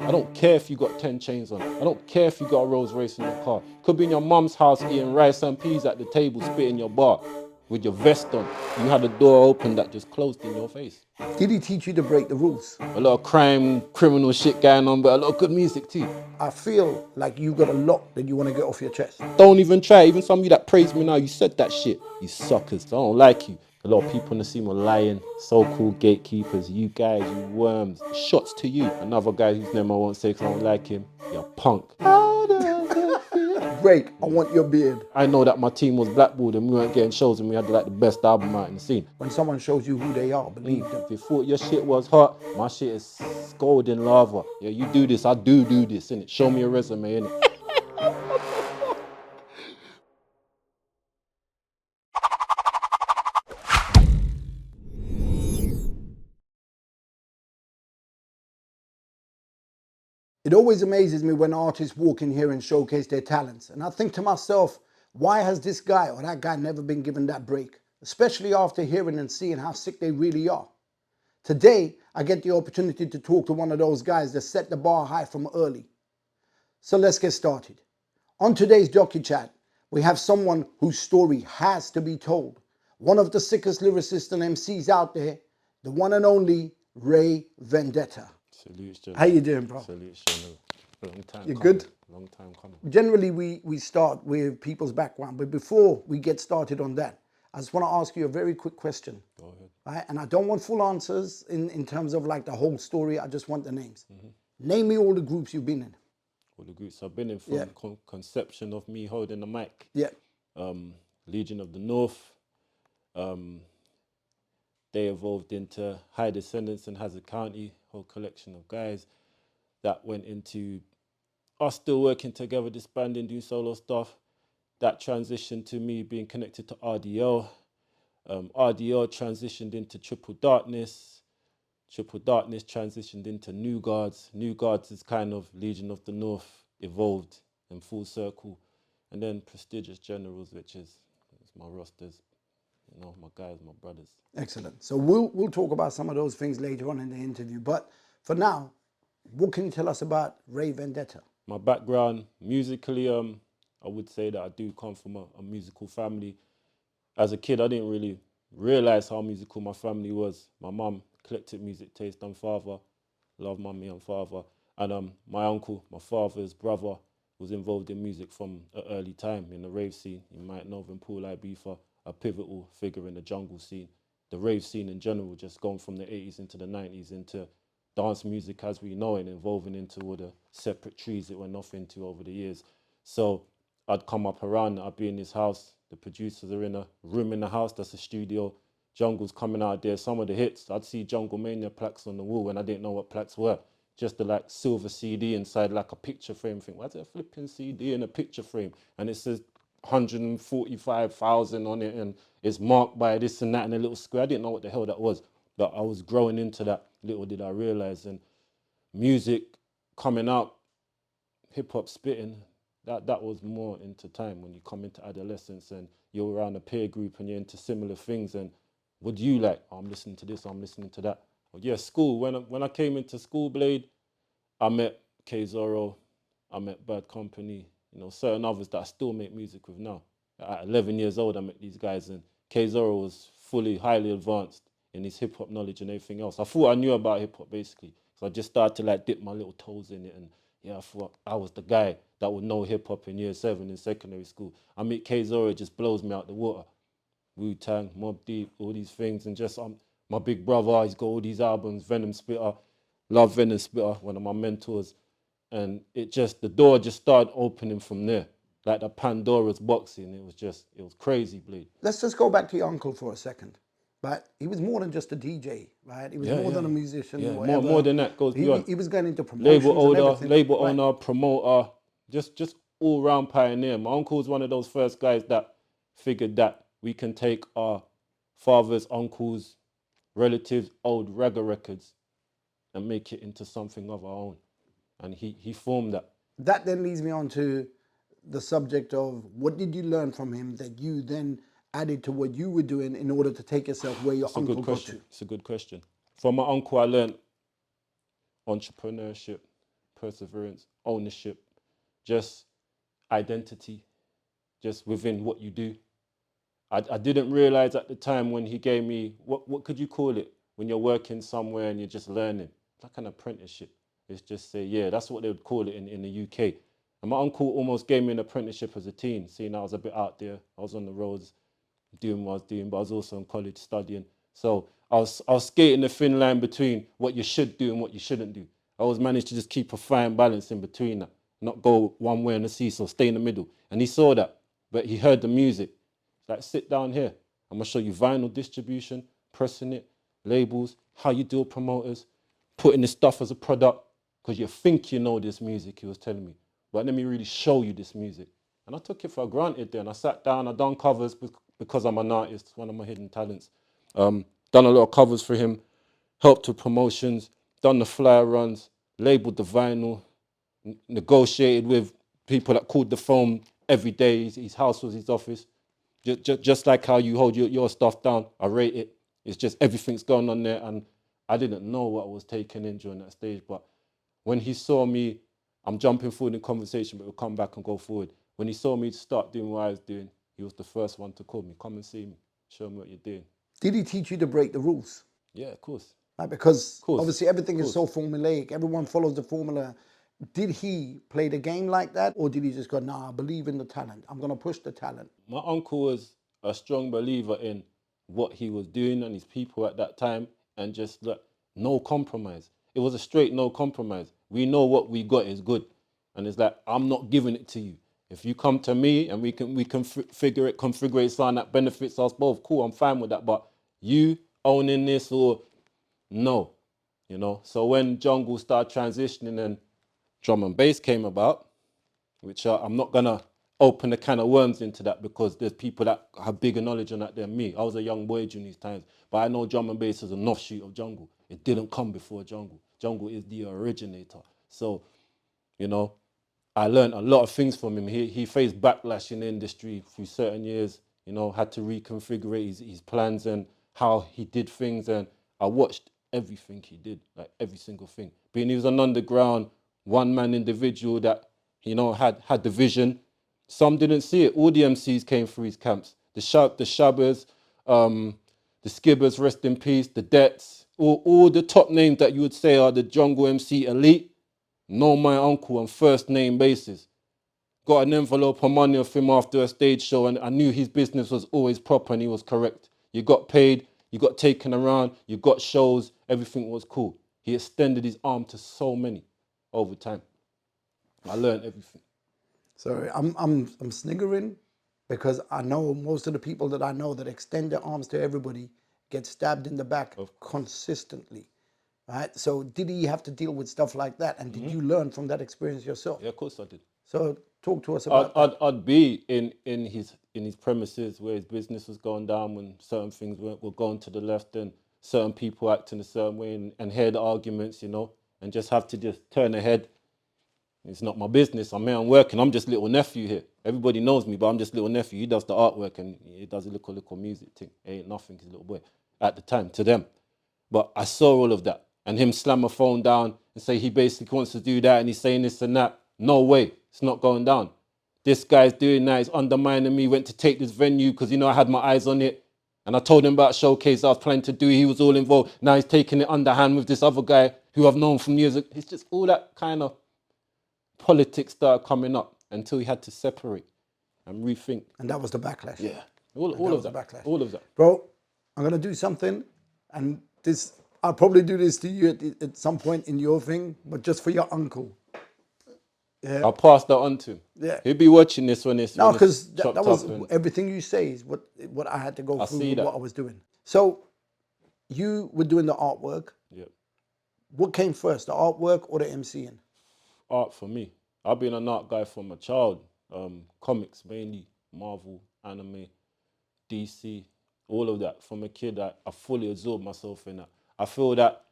I don't care if you got 10 chains on. I don't care if you got a Rolls Royce in your car. Could be in your mum's house eating rice and peas at the table, spitting your bar with your vest on. You had a door open that just closed in your face. Did he teach you to break the rules? A lot of crime, criminal shit going on, but a lot of good music too. I feel like you got a lot that you want to get off your chest. Don't even try. Even some of you that praise me now, you said that shit. You suckers. I don't like you. A lot of people in the scene were lying. So-called gatekeepers. You guys, you worms. Shots to you. Another guy whose name I won't say because I don't like him. You're punk. How does it feel? Break, I want your beard. I know that my team was blackballed and we weren't getting shows and we had like the best album out in the scene. When someone shows you who they are, believe them. If you thought your shit was hot, my shit is scalding lava. Yeah, you do this, I do this, innit? Show me a resume, innit? It always amazes me when artists walk in here and showcase their talents. And I think to myself, why has this guy or that guy never been given that break? Especially after hearing and seeing how sick they really are. Today, I get the opportunity to talk to one of those guys that set the bar high from early. So let's get started. On today's DocuChat, we have someone whose story has to be told. One of the sickest lyricists and MCs out there, the one and only Vendetta. Salute, General. How you doing, bro? Salute, General. Long time You coming. good? Long time coming. Generally, we start with people's background, but before we get started on that, I just want to ask you a very quick question. Go ahead. Right? And I don't want full answers in terms of like the whole story. I just want the names. Name me all the groups you've been in. All the groups I've been in from conception of me holding the mic. Yeah. Legion of the North. They evolved into High Descendants in Hazard County, whole collection of guys that went into us still working together, disbanding, doing solo stuff. That transitioned to me being connected to RDO. RDO transitioned into Triple Darkness. Triple Darkness transitioned into New Guardz. New Guardz is kind of Legion of the North evolved in full circle. And then Prestigious Generals, which is my rosters, you know, my guys, my brothers. Excellent. So we'll talk about some of those things later on in the interview. But for now, what can you tell us about Vendetta? My background musically, I would say that I do come from a musical family. As a kid, I didn't really realize how musical my family was. My mum, eclectic music taste, and father, love mummy and father. And my uncle, my father's brother, was involved in music from an early time in the rave scene. You might know him, Paul Ibiza, a pivotal figure in the jungle scene. The rave scene in general, just gone from the 80s into the 90s into dance music as we know it, evolving into all the separate trees it went off into over the years. So I'd come up around, I'd be in this house, the producers are in a room in the house, that's a studio, Jungle's coming out there, some of the hits, I'd see Jungle Mania plaques on the wall when I didn't know what plaques were. Just the like silver CD inside like a picture frame. Think, what's a flipping CD in a picture frame? And it says 145,000 on it and it's marked by this and that in a little square. I didn't know what the hell that was, but I was growing into that, little did I realize. And music coming out, hip hop spitting, that was more into time when you come into adolescence and you're around a peer group and you're into similar things. And what do you like? Oh, I'm listening to this, I'm listening to that. Well, yeah, school, when I came into School Blade, I met K Zorro, I met Bad Company, you know, certain others that I still make music with now. At 11 years old, I met these guys, and K Zorro was fully, highly advanced in his hip hop knowledge and everything else. I thought I knew about hip hop basically, so I just started to like dip my little toes in it, and yeah, I thought I was the guy that would know hip hop in year 7 in secondary school. I meet K Zorro, it just blows me out the water. Wu-Tang, Mobb Deep, all these things, and just my big brother, he's got all these albums, Venom Spitter, love Venom Spitter, one of my mentors. And it just, the door just started opening from there. Like the Pandora's boxing, it was crazy, Blade. Let's just go back to your uncle for a second. Right? He was more than just a DJ, right? He was more than a musician. Yeah, more than that, goes beyond. He was going into promotions label owner, promoter, just all-round pioneer. My uncle was one of those first guys that figured that we can take our fathers, uncles, relatives, old ragga records and make it into something of our own. And he formed that. That then leads me on to the subject of what did you learn from him that you then added to what you were doing in order to take yourself where your uncle got to? It's a good question. From my uncle, I learned entrepreneurship, perseverance, ownership, just identity, just within what you do. I didn't realize at the time when he gave me, what could you call it? When you're working somewhere and you're just learning, like an apprenticeship. It's just say, yeah, that's what they would call it in the UK. And my uncle almost gave me an apprenticeship as a teen, seeing I was a bit out there. I was on the roads doing what I was doing, but I was also in college studying. So I was skating the thin line between what you should do and what you shouldn't do. I always managed to just keep a fine balance in between that, not go one way on the seesaw, stay in the middle. And he saw that, but he heard the music. Like, sit down here. I'm gonna show you vinyl distribution, pressing it, labels, how you deal with promoters, putting this stuff as a product, because you think you know this music, he was telling me. But let me really show you this music. And I took it for granted then. I sat down, I done covers because I'm an artist, it's one of my hidden talents. Done a lot of covers for him, helped with promotions, done the flyer runs, labeled the vinyl, negotiated with people that called the phone every day. His house was his office. Just like how you hold your stuff down, I rate it. It's just everything's going on there, and I didn't know what I was taking in during that stage. But when he saw me, I'm jumping forward in conversation, but we'll come back and go forward. When he saw me start doing what I was doing, he was the first one to call me, come and see me, show me what you're doing. Did he teach you to break the rules? Yeah, of course. Like, because course. obviously everything is so formulaic. Everyone follows the formula. Did he play the game like that? Or did he just go, nah, I believe in the talent. I'm going to push the talent. My uncle was a strong believer in what he was doing and his people at that time, and just like, no compromise. It was a straight no compromise. We know what we got is good. And it's like, I'm not giving it to you. If you come to me and we can configure it something that benefits us both, cool, I'm fine with that. But you owning this, or no, you know. So when jungle started transitioning and drum and bass came about, which I'm not gonna open a can of worms into that, because there's people that have bigger knowledge on that than me. I was a young boy during these times, but I know drum and bass is an offshoot of jungle. It didn't come before jungle. Jungle is the originator. So, you know, I learned a lot of things from him. He faced backlash in the industry through certain years, you know, had to reconfigure his plans and how he did things. And I watched everything he did, like every single thing. Being he was an underground, one-man individual that, you know, had the vision. Some didn't see it. All the MCs came through his camps. The Shabbers, the Skibbers, rest in peace, the Debts, all the top names that you would say are the jungle MC elite, know my uncle on first name basis. Got an envelope of money off him after a stage show, and I knew his business was always proper and he was correct. You got paid, you got taken around, you got shows, everything was cool. He extended his arm to so many over time. I learned everything. Sorry, I'm sniggering because I know most of the people that I know that extend their arms to everybody get stabbed in the back consistently. Right? So did he have to deal with stuff like that? And did you learn from that experience yourself? Yeah, of course I did. So talk to us about that. I'd be in his premises where his business was going down when certain things were going to the left, and certain people acting a certain way, and hear the arguments, you know, and just have to just turn ahead. It's not my business. I'm here, I'm working. I'm just little nephew here. Everybody knows me, but I'm just little nephew. He does the artwork and he does a little music thing. It ain't nothing, he's a little boy at the time to them. But I saw all of that. And him slam a phone down and say he basically wants to do that and he's saying this and that. No way, it's not going down. This guy's doing that, he's undermining me, went to take this venue because, you know, I had my eyes on it. And I told him about a showcase I was planning to do. He was all involved. Now he's taking it underhand with this other guy who I've known from years. It's just all that kind of politics started coming up until he had to separate and rethink. And that was the backlash. Yeah, all of that. Backlash. All of that. Bro, I'm going to do something, and this, I'll probably do this to you at some point in your thing, but just for your uncle. Yeah. I'll pass that on to him. Yeah. He'll be watching this when it's No, because that was and everything you say is what I had to go through see with that. what I was doing. So you were doing the artwork. Yeah. What came first, the artwork or the MCing? Art for me. I've been an art guy from a child. Comics mainly, Marvel, anime, DC, all of that. From a kid, I fully absorbed myself in that. I feel that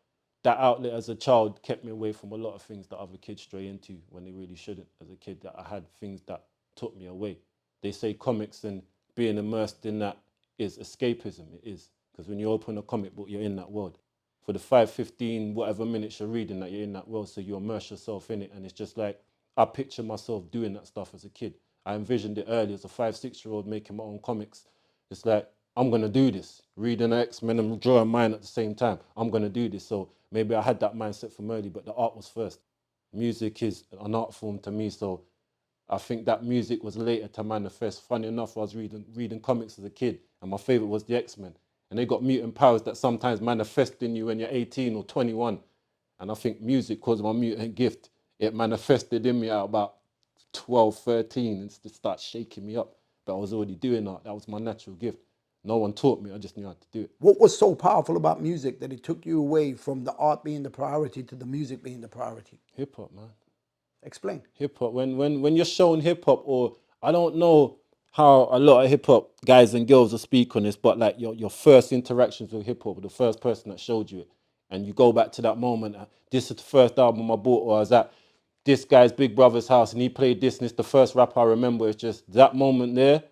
outlet as a child kept me away from a lot of things that other kids stray into when they really shouldn't. As a kid, that I had things that took me away. They say comics and being immersed in that is escapism. It is. Because when you open a comic book, you're in that world. for the 5, 15, whatever minutes you're reading that you're in that world, so you immerse yourself in it. And it's just like, I picture myself doing that stuff as a kid. I envisioned it early as a 5, 6-year-old making my own comics. It's like, I'm going to do this. Reading X-Men and drawing mine at the same time. I'm going to do this. So maybe I had that mindset from early, but the art was first. Music is an art form to me, so I think that music was later to manifest. Funny enough, I was reading comics as a kid, and my favorite was the X-Men. And they got mutant powers that sometimes manifest in you when you're 18 or 21. And I think music, because of my mutant gift, it manifested in me at about 12, 13, and it started shaking me up. But I was already doing that. That was my natural gift. No one taught me, I just knew how to do it. What was so powerful about music that it took you away from the art being the priority to the music being the priority? Hip hop, man. Explain. Hip hop. When you're shown hip hop, or I don't know how a lot of hip hop guys and girls will speak on this, but like your first interactions with hip hop, the first person that showed you it, and you go back to that moment. This is the first album I bought, or I was at this guy's big brother's house and he played this, and it's the first rap I remember. It's just that moment there,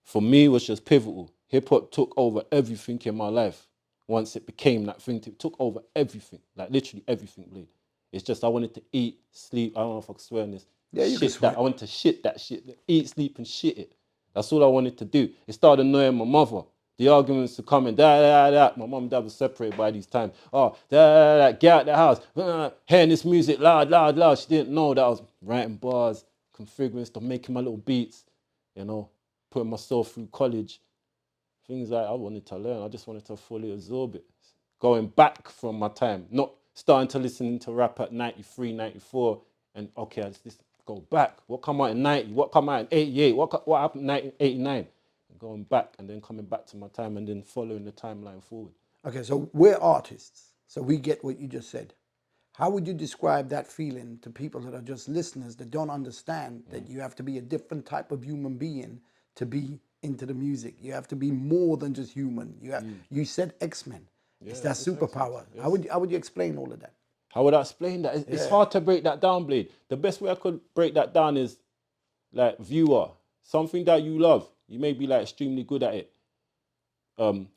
for me, was just pivotal. Hip hop took over everything in my life. Once it became that thing, it took over everything, like literally everything, Blade. It's just I wanted to eat, sleep. I don't know if I can swear on this. Yeah, you can swear. I wanted to shit that shit. Eat, sleep, and shit it. That's all I wanted to do. It started annoying my mother. The arguments were coming, My mum and dad were separated by these times. Oh, get out the house. Hearing this music loud, loud, loud. She didn't know that I was writing bars, configuring stuff, making my little beats, putting myself through college. Things like I wanted to learn. I just wanted to fully absorb it. Going back from my time, not starting to listen to rap at 93, 94, and okay, I just go back. What come out in 90? What come out in 88? What happened in 1989? And going back and then coming back to my time and then following the timeline forward. Okay, so we're artists, so we get what you just said. How would you describe that feeling to people that are just listeners that don't understand that you have to be a different type of human being to be into the music? You have to be more than just human. You said X-Men. It's that superpower. Yes. How would you explain all of that? How would I explain that? It's hard to break that down, Blade. The best way I could break that down is like viewer, something that you love. You may be like extremely good at it.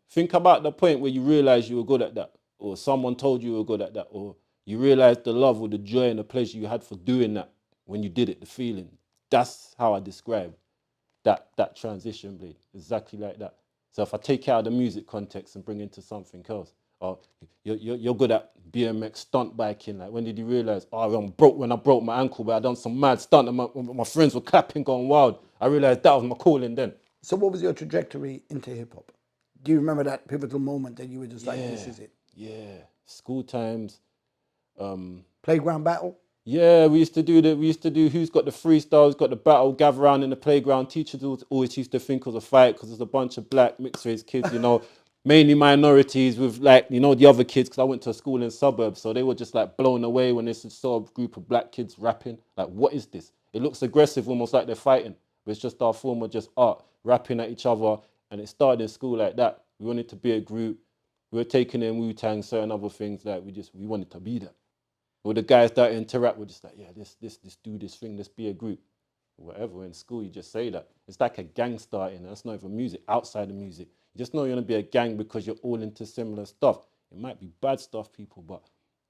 Think about the point where you realize you were good at that, or someone told you were good at that, or you realize the love or the joy and the pleasure you had for doing that when you did it, the feeling. That's how I describe that transition, Blade. Exactly like that. So if I take it out of the music context and bring it into something else, or you're good at BMX stunt biking. Like, when did you realize? Oh, I'm broke when I broke my ankle, but I done some mad stunt and my friends were clapping, going wild. I realized that was my calling then. So what was your trajectory into hip hop? Do you remember that pivotal moment that you were just like, this is it? Yeah, school times. Playground battle? Yeah, we used to do who's got the freestyle, who's got the battle, gather around in the playground. Teachers always used to think it was a fight because there's a bunch of black mixed race kids, mainly minorities with the other kids, because I went to a school in suburbs, so they were just like blown away when they saw a group of black kids rapping. Like, what is this? It looks aggressive, almost like they're fighting, but it's just our form of just art, rapping at each other. And it started in school like that. We wanted to be a group. We were taking in Wu-Tang, certain other things, like we wanted to be that. With the guys that interact, we're just like, yeah, let's do this thing, let's be a group. Whatever, in school, you just say that. It's like a gang starting, and that's not even music, outside of music. You just know you're gonna be a gang because you're all into similar stuff. It might be bad stuff, people, but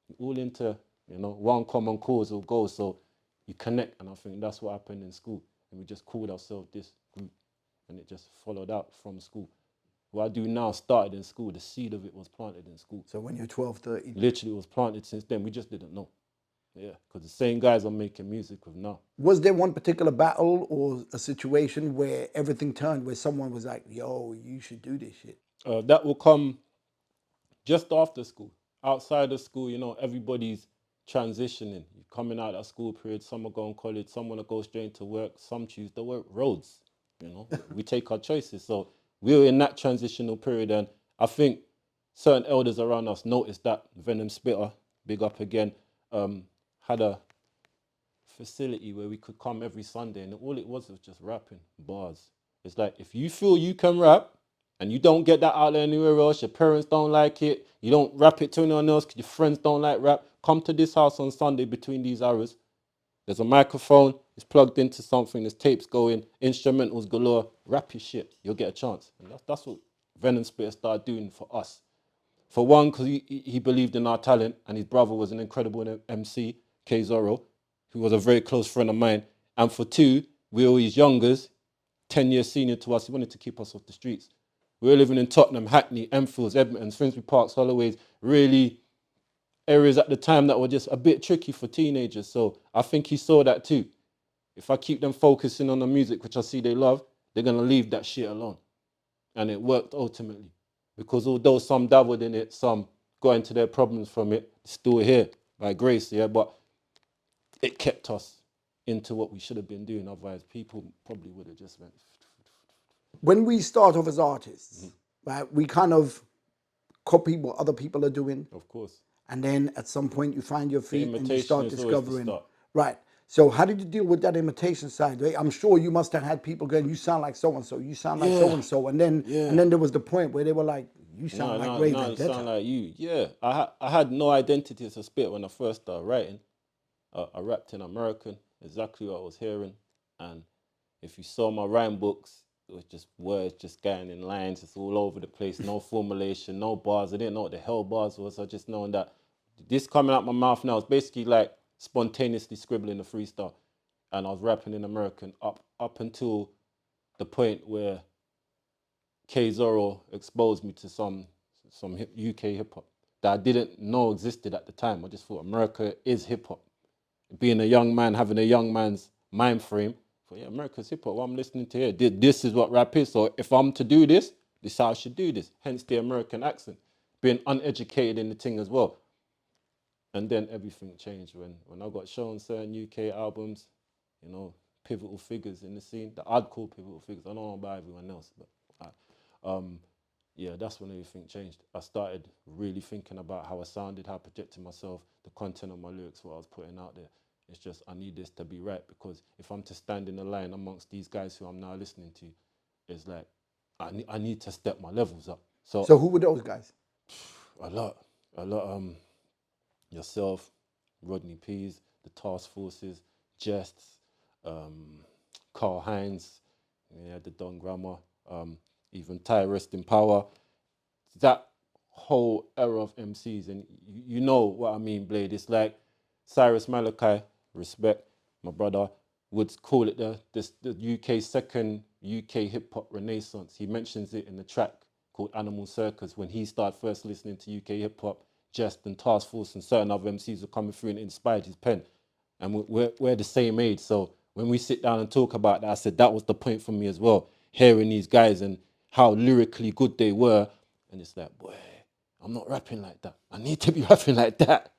you're all into, one common cause or goal, so you connect, and I think that's what happened in school. And we just called ourselves this group, and it just followed out from school. What I do now started in school. The seed of it was planted in school. So when you're 12, 13? Literally, it was planted since then. We just didn't know. Yeah, because the same guys I'm making music with now. Was there one particular battle or a situation where everything turned, where someone was like, yo, you should do this shit? That will come just after school. Outside of school, everybody's transitioning. You're coming out of school period. Some are going to college. Some want to go straight to work. Some choose the work roads. We take our choices. So we were in that transitional period, and I think certain elders around us noticed that. Venom Spitter, big up again, had a facility where we could come every Sunday, and all it was just rapping bars. It's like, if you feel you can rap and you don't get that out there anywhere else, your parents don't like it, you don't rap it to anyone else because your friends don't like rap, come to this house on Sunday between these hours. There's a microphone, it's plugged into something, there's tapes going, instrumentals galore, rap your shit, you'll get a chance. And that's what Venom Spitter started doing for us. For one, because he believed in our talent, and his brother was an incredible MC, K Zorro, who was a very close friend of mine. And for two, we were his youngers, 10 years senior to us. He wanted to keep us off the streets. We were living in Tottenham, Hackney, Enfields, Edmonton, Finsbury Parks, Holloways, really areas at the time that were just a bit tricky for teenagers. So I think he saw that too. If I keep them focusing on the music, which I see they love, they're going to leave that shit alone. And it worked ultimately. Because although some dabbled in it, some got into their problems from it, still here by grace, yeah, but it kept us into what we should have been doing. Otherwise, people probably would have just went. When we start off as artists, right, we kind of copy what other people are doing. Of course. And then at some point you find your feet and you start discovering. Right. So how did you deal with that imitation side? I'm sure you must have had people going, you sound like so-and-so, you sound like so-and-so. And then there was the point where they were like, you sound like Ray Vendetta. You sound like you. Yeah. I had no identity as a spit when I first started writing. I rapped in American, exactly what I was hearing. And if you saw my rhyme books, it was just words, just going in lines. It's all over the place. No formulation, no bars. I didn't know what the hell bars was. I just knowing that this coming out my mouth now is basically like spontaneously scribbling a freestyle. And I was rapping in American up until the point where K Zorro exposed me to some UK hip hop that I didn't know existed at the time. I just thought America is hip hop. Being a young man, having a young man's mind frame, but yeah, America's hip hop, what I'm listening to here, this is what rap is. So if I'm to do this, this is how I should do this. Hence the American accent. Being uneducated in the thing as well. And then everything changed when I got shown certain UK albums, you know, pivotal figures in the scene that I'd call pivotal figures. I don't know about everyone else, but yeah, that's when everything changed. I started really thinking about how I sounded, how I projected myself, the content of my lyrics, what I was putting out there. It's just, I need this to be right, because if I'm to stand in the line amongst these guys who I'm now listening to, it's like, I need to step my levels up. So who were those guys? A lot. Yourself, Rodney Pease, the Task Forces, Jests, Carl Hines, yeah, the Don Grammar, even Ty Rest in Power. That whole era of MCs, and you know what I mean, Blade. It's like Cyrus Malachi, respect, my brother, would call it the UK's second UK hip hop renaissance. He mentions it in the track called Animal Circus when he started first listening to UK hip hop. Jest and Task Force and certain other MCs were coming through and inspired his pen. And we're the same age. So when we sit down and talk about that, I said that was the point for me as well. Hearing these guys and how lyrically good they were. And it's like, boy, I'm not rapping like that. I need to be rapping like that.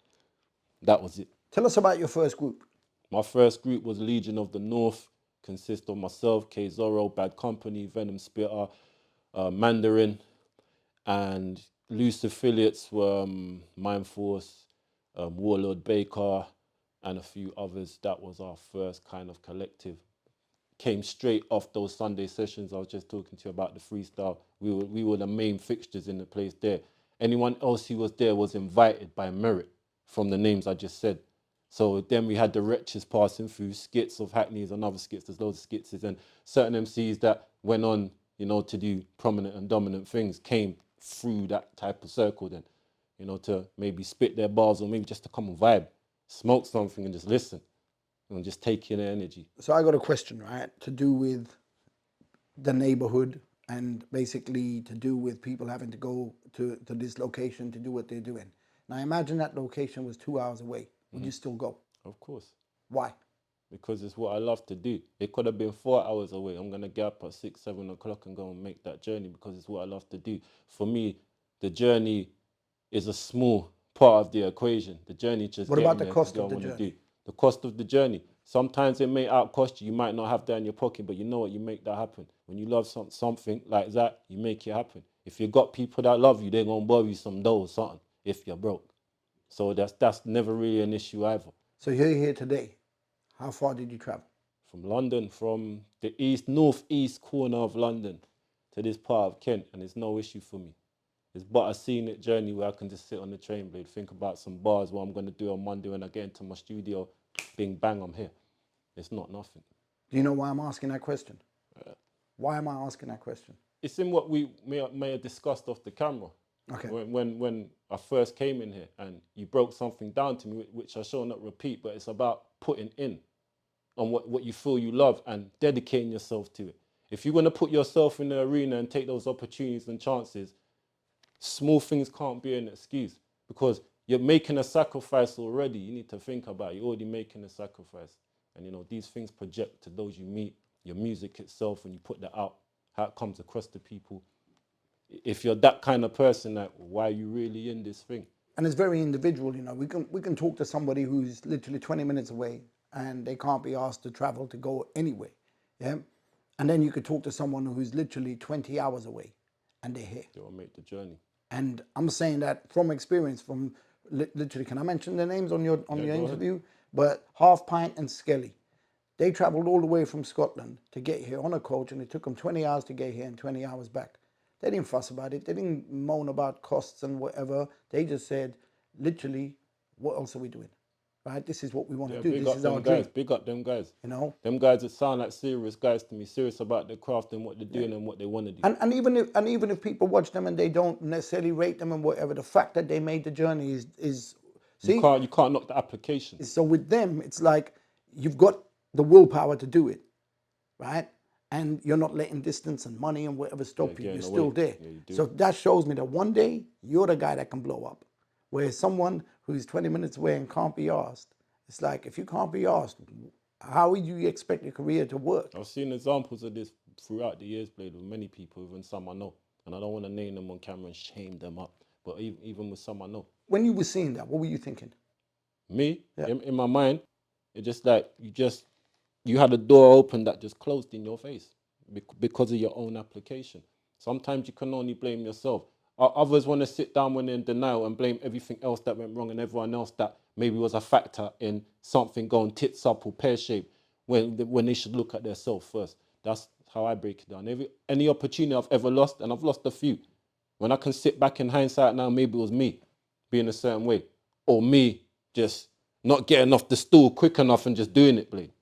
That was it. Tell us about your first group. My first group was Legion of the North. Consists of myself, K Zorro, Bad Company, Venom Spitter, Mandarin, and loose affiliates were Mind Force, Warlord Baker, and a few others. That was our first kind of collective. Came straight off those Sunday sessions I was just talking to you about, the freestyle. We were the main fixtures in the place there. Anyone else who was there was invited by merit from the names I just said. So then we had the Wretches passing through, skits of Hackneys and other skits. There's loads of skits, and certain MCs that went on, you know, to do prominent and dominant things came through that type of circle then, you know, to maybe spit their bars or maybe just to come and vibe, smoke something and just listen and just take in the energy. So I got a question, right, to do with the neighborhood and basically to do with people having to go to this location to do what they're doing. Now imagine that location was 2 hours away. Would you still go? Of course. Why? Because it's what I love to do. It could have been 4 hours away. I'm going to get up at 6, 7 o'clock and go and make that journey because it's what I love to do. For me, the journey is a small part of the equation. The journey just What about the cost of the journey? The cost of the journey. Sometimes it may outcost you. You might not have that in your pocket, but you know what? You make that happen. When you love something like that, you make it happen. If you got people that love you, they're going to borrow you some dough or something if you're broke. So that's never really an issue either. So you're here today. How far did you travel? From London, from the northeast corner of London to this part of Kent, and it's no issue for me. It's but a scenic journey where I can just sit on the train blade, think about some bars, what I'm going to do on Monday when I get into my studio, bing, bang, I'm here. It's not nothing. Do you know why I'm asking that question? Why am I asking that question? It's in what we may have discussed off the camera. Okay. When I first came in here, and you broke something down to me, which I shall not repeat, but it's about putting in on what you feel you love and dedicating yourself to it. If you're going to put yourself in the arena and take those opportunities and chances, small things can't be an excuse, because you're making a sacrifice already. You need to think about it. You're already making a sacrifice. And, you know, these things project to those you meet, your music itself, when you put that out, how it comes across to people. If you're that kind of person, like, why are you really in this thing? And it's very individual, you know. We can talk to somebody who's literally 20 minutes away and they can't be asked to travel to go anywhere. Yeah. And then you could talk to someone who's literally 20 hours away and they're here. They will make the journey. And I'm saying that from experience, from literally, can I mention their names on your interview? Ahead. But Half Pint and Skelly, they traveled all the way from Scotland to get here on a coach, and it took them 20 hours to get here and 20 hours back. They didn't fuss about it. They didn't moan about costs and whatever. They just said, literally, what else are we doing? Right? This is what we want to do. This is our dream. Big up them guys. You know? Them guys that sound like serious guys to me, serious about their craft and what they're doing and what they want to do. And even if people watch them and they don't necessarily rate them and whatever, the fact that they made the journey is see? You can't knock the application. So with them, it's like you've got the willpower to do it, right? And you're not letting distance and money and whatever stop you. You're still there. Yeah, so that shows me that one day you're the guy that can blow up. Whereas someone who's 20 minutes away and can't be asked, it's like, if you can't be asked, how would you expect your career to work? I've seen examples of this throughout the years, Blade, with many people, even some I know. And I don't want to name them on camera and shame them up. But even with some I know. When you were seeing that, what were you thinking? Me? Yeah. In my mind, it's just like you had a door open that just closed in your face because of your own application. Sometimes you can only blame yourself. Others want to sit down when they're in denial and blame everything else that went wrong and everyone else that maybe was a factor in something going tits up or pear-shaped when they should look at themselves first. That's how I break it down. Any opportunity I've ever lost, and I've lost a few, when I can sit back in hindsight now, maybe it was me being a certain way, or me just not getting off the stool quick enough and just doing it, Blade.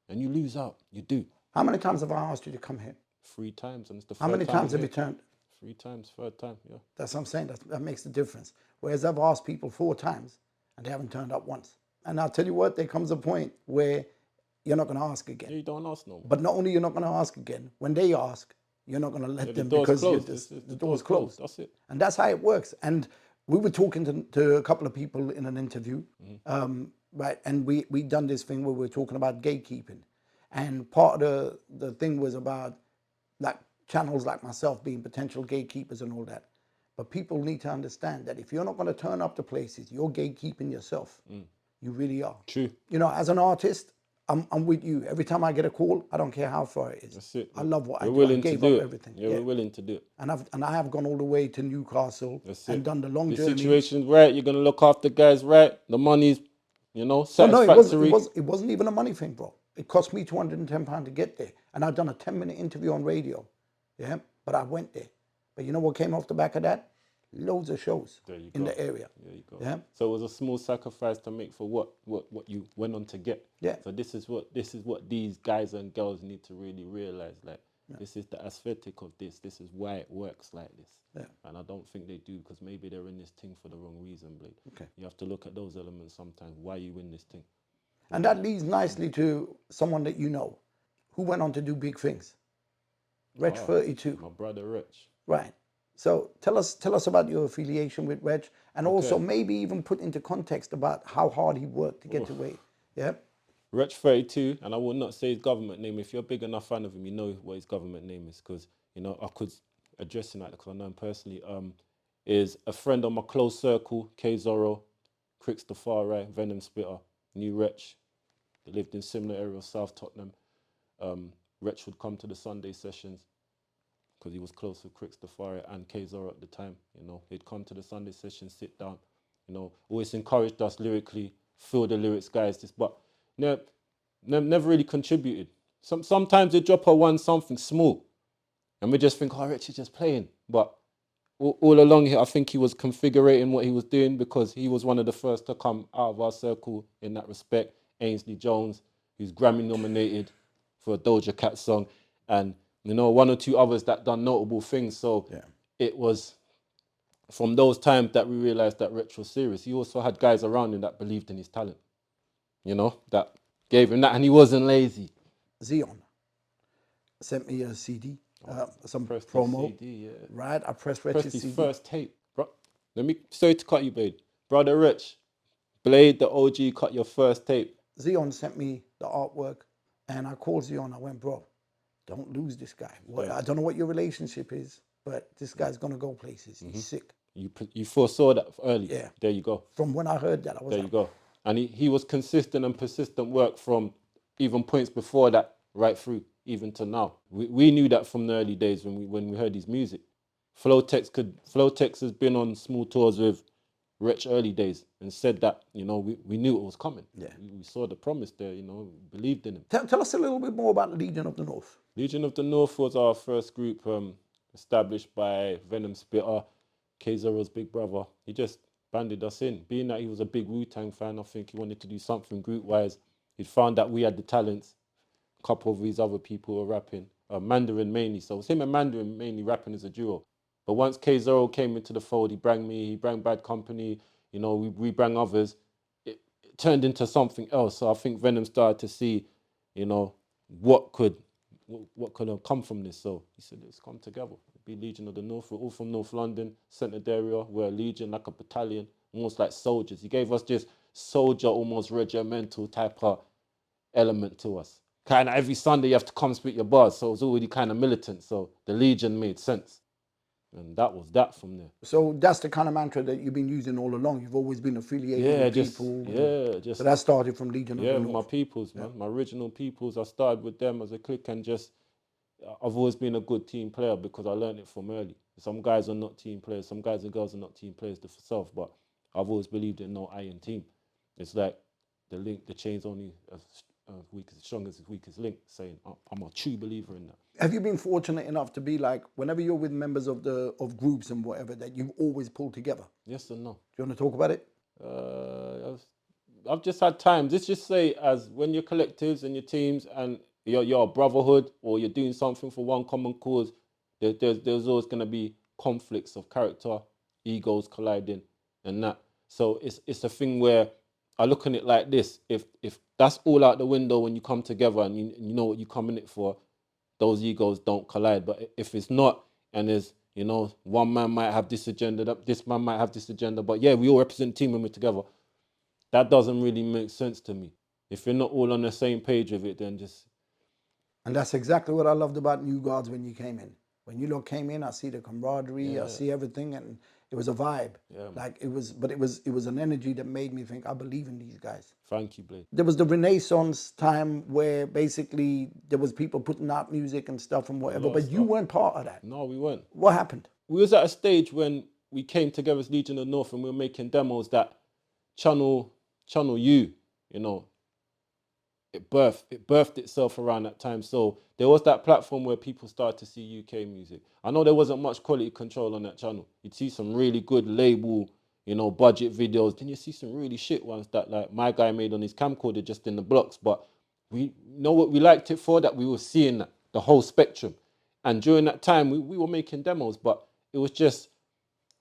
And you lose out. You do. How many times have I asked you to come here? 3 times, and it's the 3rd time. How many times have you turned? 3 times, 3rd time, yeah. That's what I'm saying. That makes the difference. Whereas I've asked people 4 times and they haven't turned up once. And I'll tell you what, there comes a point where you're not going to ask again. Yeah, you don't ask no more. But not only you're not going to ask again, when they ask, you're not going to let them because the door's closed. That's it. And that's how it works. And we were talking to a couple of people in an interview, right? And we done this thing where we were talking about gatekeeping. And part of the thing was about like channels like myself being potential gatekeepers and all that. But people need to understand that if you're not going to turn up to places, you're gatekeeping yourself. You really are. True. You know, as an artist, I'm with you. Every time I get a call, I don't care how far it is. That's it. I love what I do. We're willing I gave to do up it. everything. Yeah, we're willing to do it. And I have gone all the way to Newcastle and done the long journey. The situation's right. You're going to look after guys right. The money's, satisfactory. No, it wasn't even a money thing, bro. It cost me £210 to get there. And I'd done a 10-minute interview on radio. Yeah, but I went there. But you know what came off the back of that? Loads of shows in the area. There you go. Yeah. So it was a small sacrifice to make for what you went on to get. Yeah. So this is what these guys and girls need to really realize. Like, this is the aesthetic of this. This is why it works like this. Yeah. And I don't think they do, because maybe they're in this thing for the wrong reason, Blade. Okay. You have to look at those elements sometimes. Why you in this thing? And that leads nicely to someone that you know, who went on to do big things. Wretch 32. My brother Wretch. Right. So tell us about your affiliation with Wretch, and also maybe even put into context about how hard he worked to get to where. Yeah. Wretch 32, and I will not say his government name. If you're a big enough fan of him, you know what his government name is, because I could address him like that because I know him personally. Is a friend of my close circle, K Zorro, Crix the Far Right, Venom Spitter, New Wretch. They lived in similar area of South Tottenham. Wretch would come to the Sunday sessions because he was close with Crix the Far Right and K Zorro at the time. He'd come to the Sunday sessions, sit down. Always encouraged us lyrically, feel the lyrics, guys. But never really contributed. Sometimes they drop something small, and we just think, Wretch is just playing. But all along here, I think he was configuring what he was doing, because he was one of the first to come out of our circle in that respect. Ainsley Jones, who's Grammy nominated for a Doja Cat song, and 1 or 2 others that done notable things. So it was from those times that we realized that Wretch was serious, he also had guys around him that believed in his talent, you know, that gave him that, and he wasn't lazy. Zion sent me a CD, some Pressed his promo. CD, yeah. Right, I pressed Pressed Wretch's his CD. first tape. Bro, let me, sorry to cut you, Blade. Brother Wretch, Blade, the OG, cut your first tape. Zion sent me the artwork, and I called Zion. I went, bro, don't lose this guy. I don't know what your relationship is, but this guy's gonna go places. He's sick. You foresaw that early. Yeah. There you go. From when I heard that, I was There like, you go. And he was consistent and persistent work from even points before that right through, even to now. We knew that from the early days when we heard his music. Flowtex has been on small tours with Wretch early days and said that, you know, we knew it was coming. Yeah. We saw the promise there, you know, believed in him. Tell us a little bit more about Legion of the North. Legion of the North was our first group established by Venom Spitter, K-Zero's big brother. He just banded us in. Being that he was a big Wu-Tang fan, I think he wanted to do something group-wise. He'd found that we had the talents. A couple of these other people were rapping. Mandarin mainly. So it was him and Mandarin mainly rapping as a duo. But once K-Zero came into the fold, he brang me, he brang Bad Company, you know, we brang others. It turned into something else. So I think Venom started to see, you know, what could have come from this. So he said, let's come together. Be Legion of the North. We're all from North London, centred area. We're a legion, like a battalion, almost like soldiers. He gave us this soldier, almost regimental type of element to us. Kind of every Sunday you have to come spit your bars. So it was already kind of militant. So the Legion made sense. And that was that from there. So that's the kind of mantra that you've been using all along. You've always been affiliated with people. So that started from Legion of the North. Yeah, my peoples, man. My original peoples. I started with them as a clique, and just I've always been a good team player because I learned it from early. Some guys are not team players. Some guys and girls are not team players themselves. But I've always believed in no I in team. It's like the chain's only as strong as its weakest link. Saying I'm a true believer in that. Have you been fortunate enough to be like, whenever you're with members of groups and whatever, that you've always pulled together? Yes and no. Do you want to talk about it? I've just had times. Let's just say, as when you're collectives and your teams and you're a brotherhood or you're doing something for one common cause, there's always going to be conflicts of character, egos colliding, and that. So it's a thing where I look on it like this: if that's all out the window when you come together and you know what you come in it for, those egos don't collide. But if it's not, and there's, you know, one man might have this agenda, this man might have this agenda, but yeah, we all represent the team when we're together. That doesn't really make sense to me. If you're not all on the same page with it, then just... And that's exactly what I loved about New Guardz when you came in. When you lot came in, I see the camaraderie, I see everything, and it was a vibe. Yeah, like it was an energy that made me think, I believe in these guys. Thank you, Blade. There was the Renaissance time where basically there was people putting out music and stuff and whatever, but you weren't part of that. No, we weren't. What happened? We was at a stage when we came together as Legion of the North and we were making demos that channel U, you know, it birthed itself around that time. So there was that platform where people started to see UK music. I know there wasn't much quality control on that channel. You'd see some really good label, you know, budget videos. Then you see some really shit ones that like my guy made on his camcorder just in the blocks. But we know what we liked it for, that we were seeing that, the whole spectrum. And during that time, we were making demos, but it was just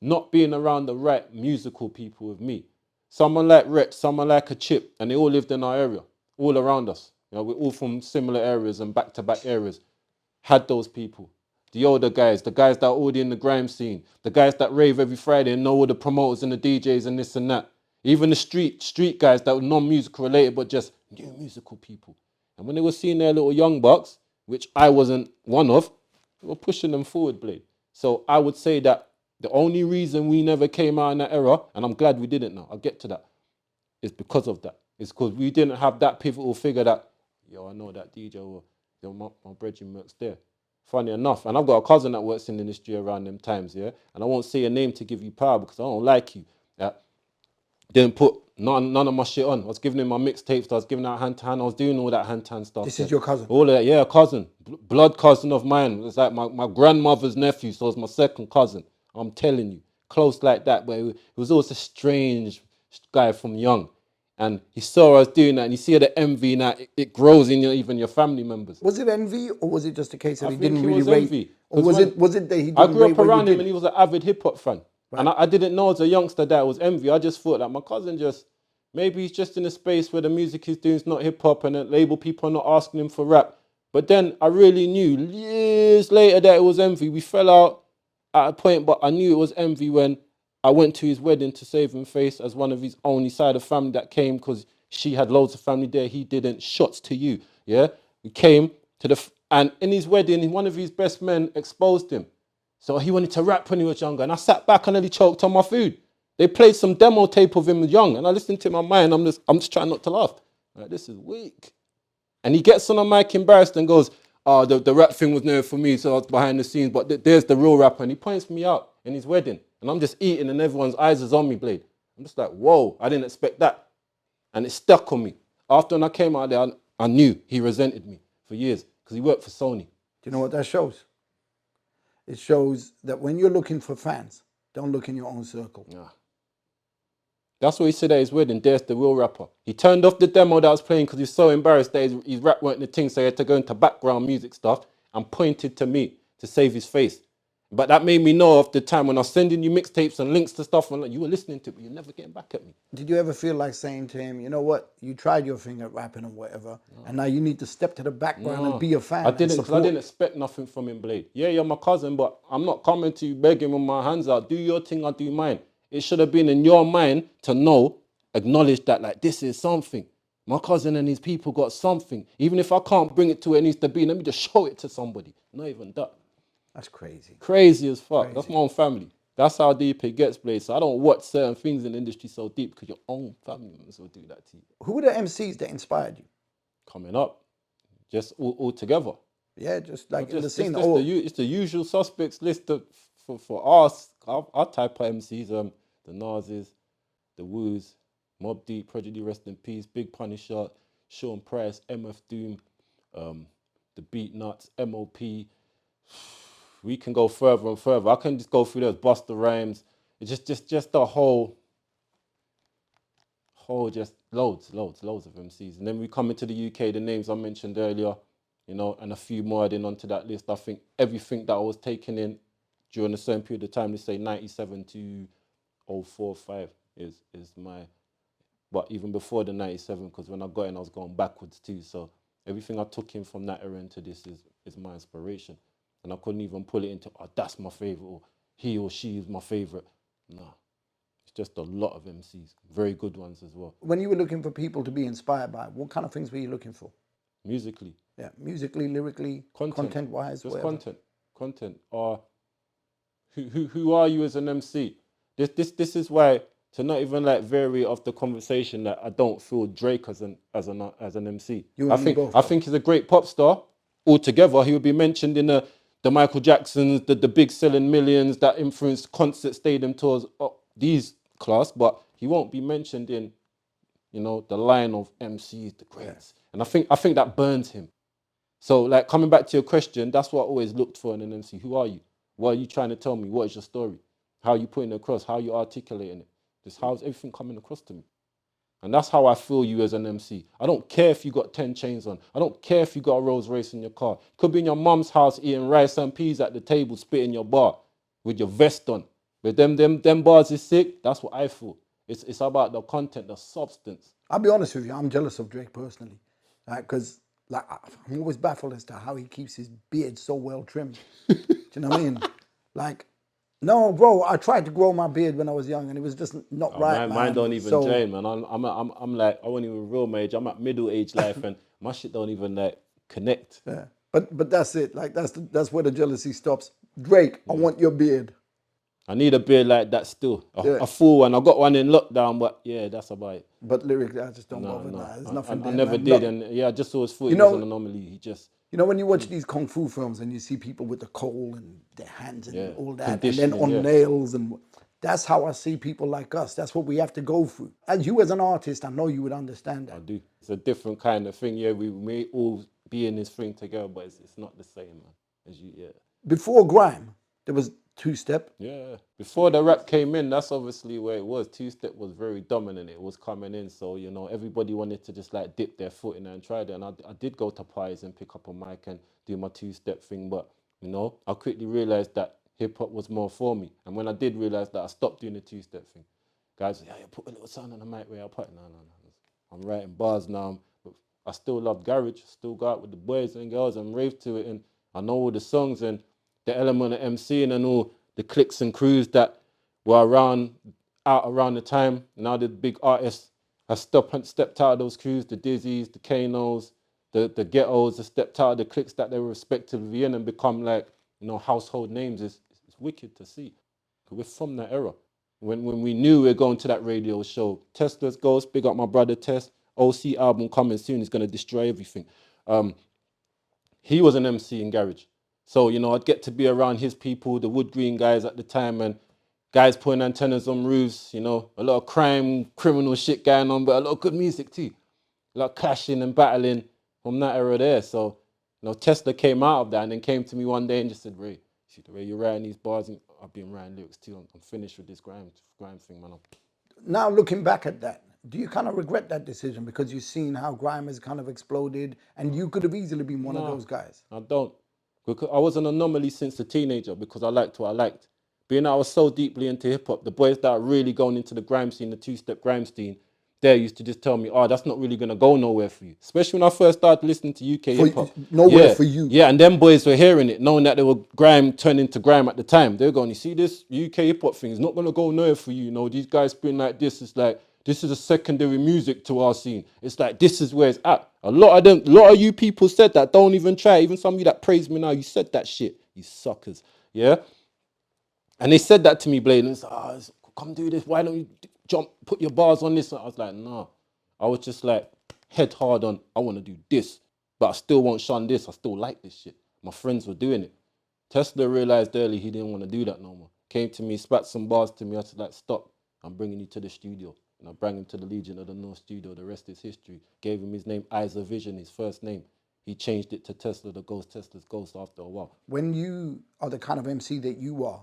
not being around the right musical people with me. Someone like Wretch, someone like a Chip, and they all lived in our area, all around us. You know, we're all from similar areas and back-to-back areas. Had those people. The older guys, the guys that are already in the grime scene, the guys that rave every Friday and know all the promoters and the DJs and this and that. Even the street guys that were non-musical related, but just new musical people. And when they were seeing their little young bucks, which I wasn't one of, they were pushing them forward, Blade. So I would say that the only reason we never came out in that era, and I'm glad we didn't now, I'll get to that, is because of that. It's because we didn't have that pivotal figure that, yo, I know that DJ, or yo, my brethren works there. Funny enough, and I've got a cousin that works in the industry around them times, yeah? And I won't say a name to give you power because I don't like you. Yeah? Didn't put none of my shit on. I was giving him my mixtapes, I was giving out hand-to-hand, I was doing all that hand-to-hand stuff. This is your cousin? All of that, yeah, cousin. Blood cousin of mine. It's like my grandmother's nephew, so it's my second cousin. I'm telling you. Close like that, but he was always a strange guy from young. And he saw us doing that, and you see the envy now, it grows in even your family members. Was it envy, or was it just a case that he think didn't it really was rate? envy. Or was it that he didn't I grew rate up what you around him did? and he was an avid hip-hop fan. And I didn't know as a youngster that it was envy. I just thought that my cousin maybe he's just in a space where the music he's doing is not hip hop and the label people are not asking him for rap. But then I really knew years later that it was envy. We fell out at a point, but I knew it was envy when I went to his wedding to save him face as one of his only side of family that came because she had loads of family there. He didn't. Shots to you. Yeah. We came to and in his wedding, one of his best men exposed him. So he wanted to rap when he was younger. And I sat back and nearly choked on my food. They played some demo tape of him young. And I listened to it in my mind. I'm just trying not to laugh. Like, this is weak. And he gets on a mic embarrassed and goes, oh, the rap thing was never for me, so I was behind the scenes. But there's the real rapper. And he points me out in his wedding. And I'm just eating and everyone's eyes is on me, Blade. I'm just like, whoa, I didn't expect that. And it stuck on me. After when I came out there, I knew he resented me for years because he worked for Sony. Do you know what that shows? It shows that when you're looking for fans, don't look in your own circle. Yeah. That's what he said at his wedding. There's the real rapper. He turned off the demo that I was playing because he's so embarrassed that his rap weren't the thing, so he had to go into background music stuff and pointed to me to save his face. But that made me know of the time when I was sending you mixtapes and links to stuff, and like, you were listening to it, but you're never getting back at me. Did you ever feel like saying to him, you know what, you tried your thing at rapping or whatever, and now you need to step to the background and be a fan? I didn't, because I didn't expect nothing from him, Blade. Yeah, you're my cousin, but I'm not coming to you begging with my hands out. Do your thing, I'll do mine. It should have been in your mind to know, acknowledge that, like, this is something. My cousin and his people got something. Even if I can't bring it to where it needs to be, let me just show it to somebody. Not even that. That's crazy. Crazy as fuck. Crazy. That's my own family. That's how deep it gets, Blade. So I don't watch certain things in the industry so deep because your own family members will do that to you. Who were the MCs that inspired you? Coming up, just all together. Yeah, just like in the scene. It's the usual suspects list for us, our type of MCs, the Nazes, the Woos, Mobb Deep, Prodigy Rest in Peace, Big Punisher, Sean Price, MF Doom, the Beat Nuts, MOP. We can go further and further. I can just go through those Busta Rhymes. It's just the whole just loads of MCs. And then we come into the UK, the names I mentioned earlier, you know, and a few more adding onto that list. I think everything that I was taking in during a certain period of time, let's say 97 to 04, 05 is my, but even before the 97, because when I got in, I was going backwards too. So everything I took in from that era into this is my inspiration. And I couldn't even pull it into, oh, that's my favorite, or he or she is my favorite. No, it's just a lot of MCs, very good ones as well. When you were looking for people to be inspired by, what kind of things were you looking for? Musically. Yeah, musically, lyrically, content-wise, just whatever. Content. Or who are you as an MC? This is why, to not even like vary off the conversation, that I don't feel Drake as an MC. I think he's a great pop star. Altogether, he would be mentioned in the Michael Jacksons, the big selling millions that influenced concert stadium tours, these class, but he won't be mentioned in, you know, the line of MCs, the greats. Yeah. And I think that burns him. So, like, coming back to your question, that's what I always looked for in an MC. Who are you? What are you trying to tell me? What is your story? How are you putting it across? How are you articulating it? Just how's everything coming across to me? And that's how I feel you as an MC. I don't care if you got 10 chains on. I don't care if you got a Rolls Royce in your car. Could be in your mum's house eating rice and peas at the table, spitting your bar with your vest on. But them bars is sick. That's what I feel. It's about the content, the substance. I'll be honest with you. I'm jealous of Drake personally, because like I'm always baffled as to how he keeps his beard so well trimmed. Do you know what I mean? Like, no, bro, I tried to grow my beard when I was young and it was just not right, man. Mine don't even drain, man. I'm like, I wasn't even real age. I'm at middle age life and my shit don't even like connect. Yeah. But that's it. Like that's where the jealousy stops. Drake, I want your beard. I need a beard like that still. A full one. I got one in lockdown, but yeah, that's about it. But lyrically, I just don't bother that. There's nothing there, I never did, and yeah, I just saw his foot. It was an anomaly. You know, when you watch these kung fu films and you see people with the coal and their hands and all that, and then on nails, and that's how I see people like us. That's what we have to go through. And you as an artist, I know you would understand that. I do. It's a different kind of thing. Yeah, we may all be in this thing together, but it's not the same, man. Before grime, there was two-step. Yeah. Before the rap came in, that's obviously where it was. Two-step was very dominant. It was coming in. So, you know, everybody wanted to just like dip their foot in there and try it. And I did go to parties and pick up a mic and do my two-step thing. But, you know, I quickly realized that hip hop was more for me. And when I did realize that, I stopped doing the two-step thing. Guys say, yeah, you put a little sound on the mic where I put it. No. I'm writing bars now. But I still love garage, still go out with the boys and girls and rave to it. And I know all the songs and the element of MCing and all the cliques and crews that were out around the time. Now the big artists have stepped out of those crews, the Dizzies, the Kanos, the Ghettos have stepped out of the cliques that they were respectively in and become like, household names. It's wicked to see. Because we're from that era. When we knew we were going to that radio show, Tesla's Ghost, big up my brother Tess, OC album coming soon, he's going to destroy everything. He was an MC in garage. So, I'd get to be around his people, the Wood Green guys at the time, and guys putting antennas on roofs, a lot of crime, criminal shit going on, but a lot of good music too. A lot of clashing and battling from that era there. So, Tesla came out of that and then came to me one day and just said, Ray, see the way you're writing these bars, and I've been writing lyrics too. I'm finished with this grime thing, man. Now looking back at that, do you kind of regret that decision because you've seen how grime has kind of exploded and you could have easily been one of those guys? I don't. Because I was an anomaly since a teenager because I liked what I liked. Being that I was so deeply into hip hop, the boys that are really going into the grime scene, the two-step grime scene, they used to just tell me, oh, that's not really going to go nowhere for you. Especially when I first started listening to UK hip hop. Nowhere for you. Yeah, and them boys were hearing it, knowing that they were grime turning to grime at the time. They were going, you see this UK hip hop thing is not going to go nowhere for you. These guys been like this. It's like, this is a secondary music to our scene. It's like, this is where it's at. A lot of you people said that. Don't even try. Even some of you that praise me now, you said that shit. You suckers. Yeah? And they said that to me, Blade. And it's like, come do this. Why don't you put your bars on this? And I was like, nah. I was just like, head hard on, I want to do this. But I still won't shun this. I still like this shit. My friends were doing it. Tesla realized early he didn't want to do that no more. Came to me, spat some bars to me. I said, like, stop. I'm bringing you to the studio. And I brought him to the Legion of the North studio. The rest is history. Gave him his name, Eyes of Vision, his first name. He changed it to Tesla the Ghost, Tesla's Ghost after a while. When you are the kind of MC that you are,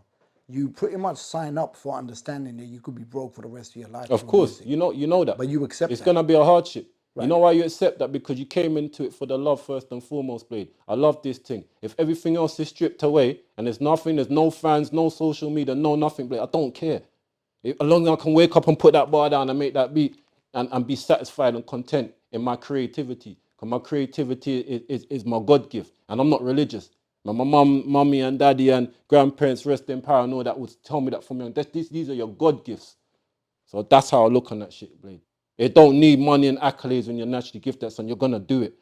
you pretty much sign up for understanding that you could be broke for the rest of your life. Of course, you know that. But you accept it's gonna be a hardship. Right. You know why you accept that? Because you came into it for the love first and foremost, Blade. I love this thing. If everything else is stripped away and there's no fans, no social media, no nothing, Blade, I don't care. As long as I can wake up and put that bar down and make that beat and be satisfied and content in my creativity. Because my creativity is my God gift. And I'm not religious. My mommy and daddy and grandparents, rest in power, know that would tell me that from young. These are your God gifts. So that's how I look on that shit, Blade. It don't need money and accolades when you're naturally gifted, son. You're gonna do it.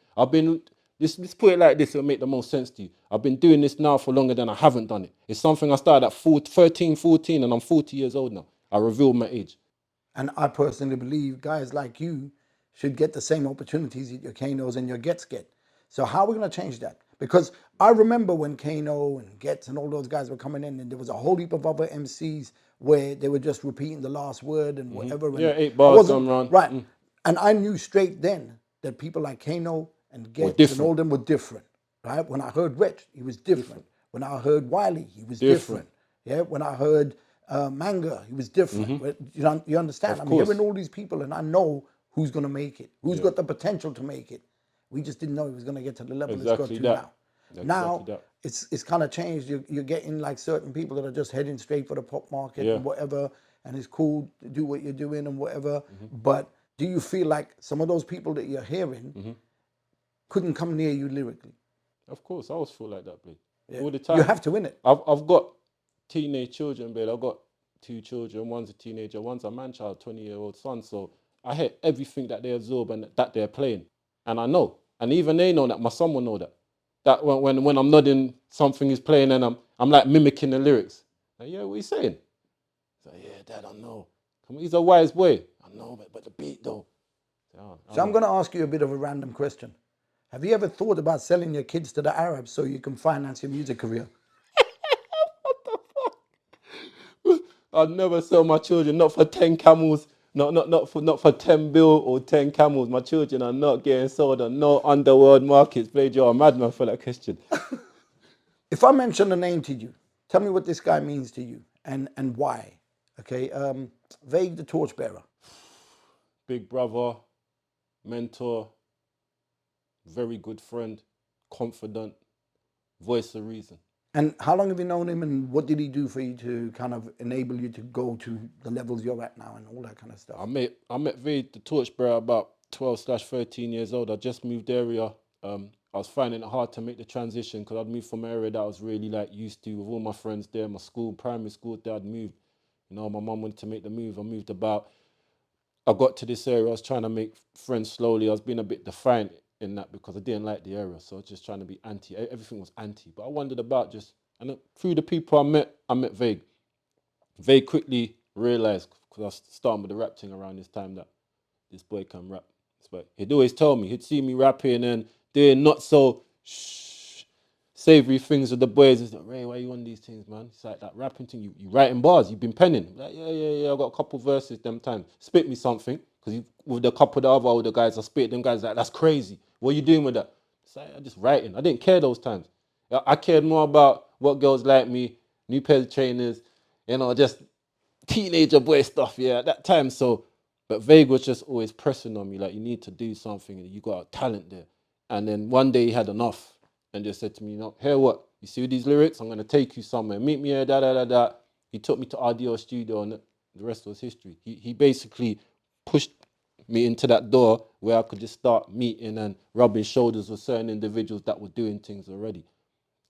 Let's put it like this, it'll make the most sense to you. I've been doing this now for longer than I haven't done it. It's something I started at 13, 14, and I'm 40 years old now. I revealed my age. And I personally believe guys like you should get the same opportunities that your Kanos and your Gets get. So how are we gonna change that? Because I remember when Kano and Gets and all those guys were coming in and there was a whole heap of other MCs where they were just repeating the last word and whatever. Yeah, and 8 bars come round. Right. And I knew straight then that people like Kano and Gets and all them were different. Right? When I heard Wretch, he was different. When I heard Wiley, he was different. Yeah. When I heard Manga, he was different. You understand? I'm hearing all these people and I know who's gonna make it, who's got the potential to make it. We just didn't know he was going to get to the level it's got to now. Now, it's kind of changed. You're getting like certain people that are just heading straight for the pop market and whatever, and it's cool to do what you're doing and whatever. But do you feel like some of those people that you're hearing couldn't come near you lyrically? Of course, I always feel like that, Blade. All the time. You have to win it. I've got teenage children, Blade. I've got 2 children. One's a teenager, one's a man-child, 20-year-old son. So I hear everything that they absorb and that they're playing. And I know, and even they know that, my son will know that. That when I'm nodding, something is playing and I'm like mimicking the lyrics. Like, yeah, what are you saying? He's like, yeah, Dad, I know. He's a wise boy. I know, but the beat though. So I'm going to ask you a bit of a random question. Have you ever thought about selling your kids to the Arabs so you can finance your music career? What the fuck? I'd never sell my children, not for 10 camels. Not for 10 bill or 10 camels. My children are not getting sold on no underworld markets. Blade, you're a madman for that question. If I mention a name to you, tell me what this guy means to you and why. Okay, Vague the Torchbearer. Big brother, mentor, very good friend, confident, voice of reason. And how long have you known him, and what did he do for you to kind of enable you to go to the levels you're at now and all that kind of stuff? I met Vade the Torchbearer about 12/13 years old. I just moved area. I was finding it hard to make the transition because I'd moved from an area that I was really like used to with all my friends there. My school, primary school, there I'd moved. You know, my mum wanted to make the move. I moved about. I got to this area. I was trying to make friends slowly. I was being a bit defiant in that because I didn't like the area. So I was just trying to be anti. Everything was anti. But I wondered about just, and through the people I met Vague. Vague quickly realised, because I was starting with the rap thing around this time, that this boy can rap. But he'd always tell me, he'd see me rapping and doing not so savoury things with the boys. He's like, Ray, why you on these things, man? It's like that rapping thing, you writing bars, you've been penning. Like, yeah, I got a couple verses them times. Spit me something, because with a couple of the other older guys, I spit them guys like, that's crazy. What are you doing with that? It's like, I'm just writing. I didn't care those times. I cared more about what girls like me, new pair of trainers, you know, just teenager boy stuff, yeah, at that time. So, but Vague was just always pressing on me, like, you need to do something, you got a talent there. And then one day he had enough and just said to me, you know, hear what? You see these lyrics? I'm going to take you somewhere. Meet me here, da. He took me to RDO studio and the rest was history. He basically pushed me into that door where I could just start meeting and rubbing shoulders with certain individuals that were doing things already.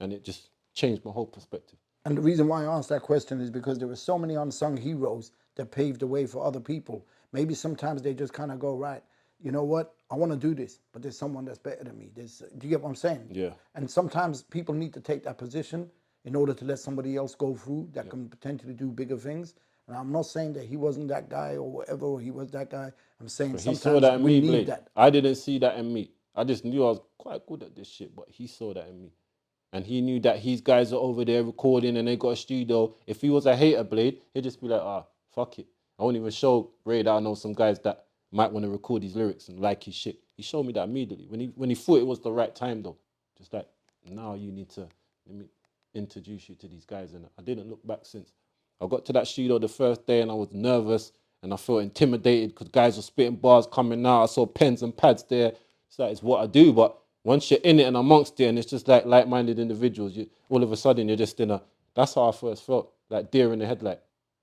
And it just changed my whole perspective. And the reason why I asked that question is because there were so many unsung heroes that paved the way for other people. Maybe sometimes they just kind of go, right, you know what, I want to do this, but there's someone that's better than me. Do you get what I'm saying? Yeah. And sometimes people need to take that position in order to let somebody else go through that can potentially do bigger things. And I'm not saying that he wasn't that guy or whatever, or he was that guy. I'm saying But he saw sometimes that in we me, need Blade. that. I didn't see that in me. I just knew I was quite good at this shit, but he saw that in me. And he knew that his guys are over there recording and they got a studio. If he was a hater, Blade, he'd just be like, fuck it. I won't even show Ray that I know some guys that might want to record his lyrics and like his shit. He showed me that immediately. When he thought it was the right time, though. Just like, now you need to, let me introduce you to these guys. And I didn't look back since. I got to that studio the first day and I was nervous and I felt intimidated because guys were spitting bars coming out. I saw pens and pads there. So that is what I do. But once you're in it and amongst it and it's just like like-minded individuals, all of a sudden you're just in a, that's how I first felt, like deer in the headlight.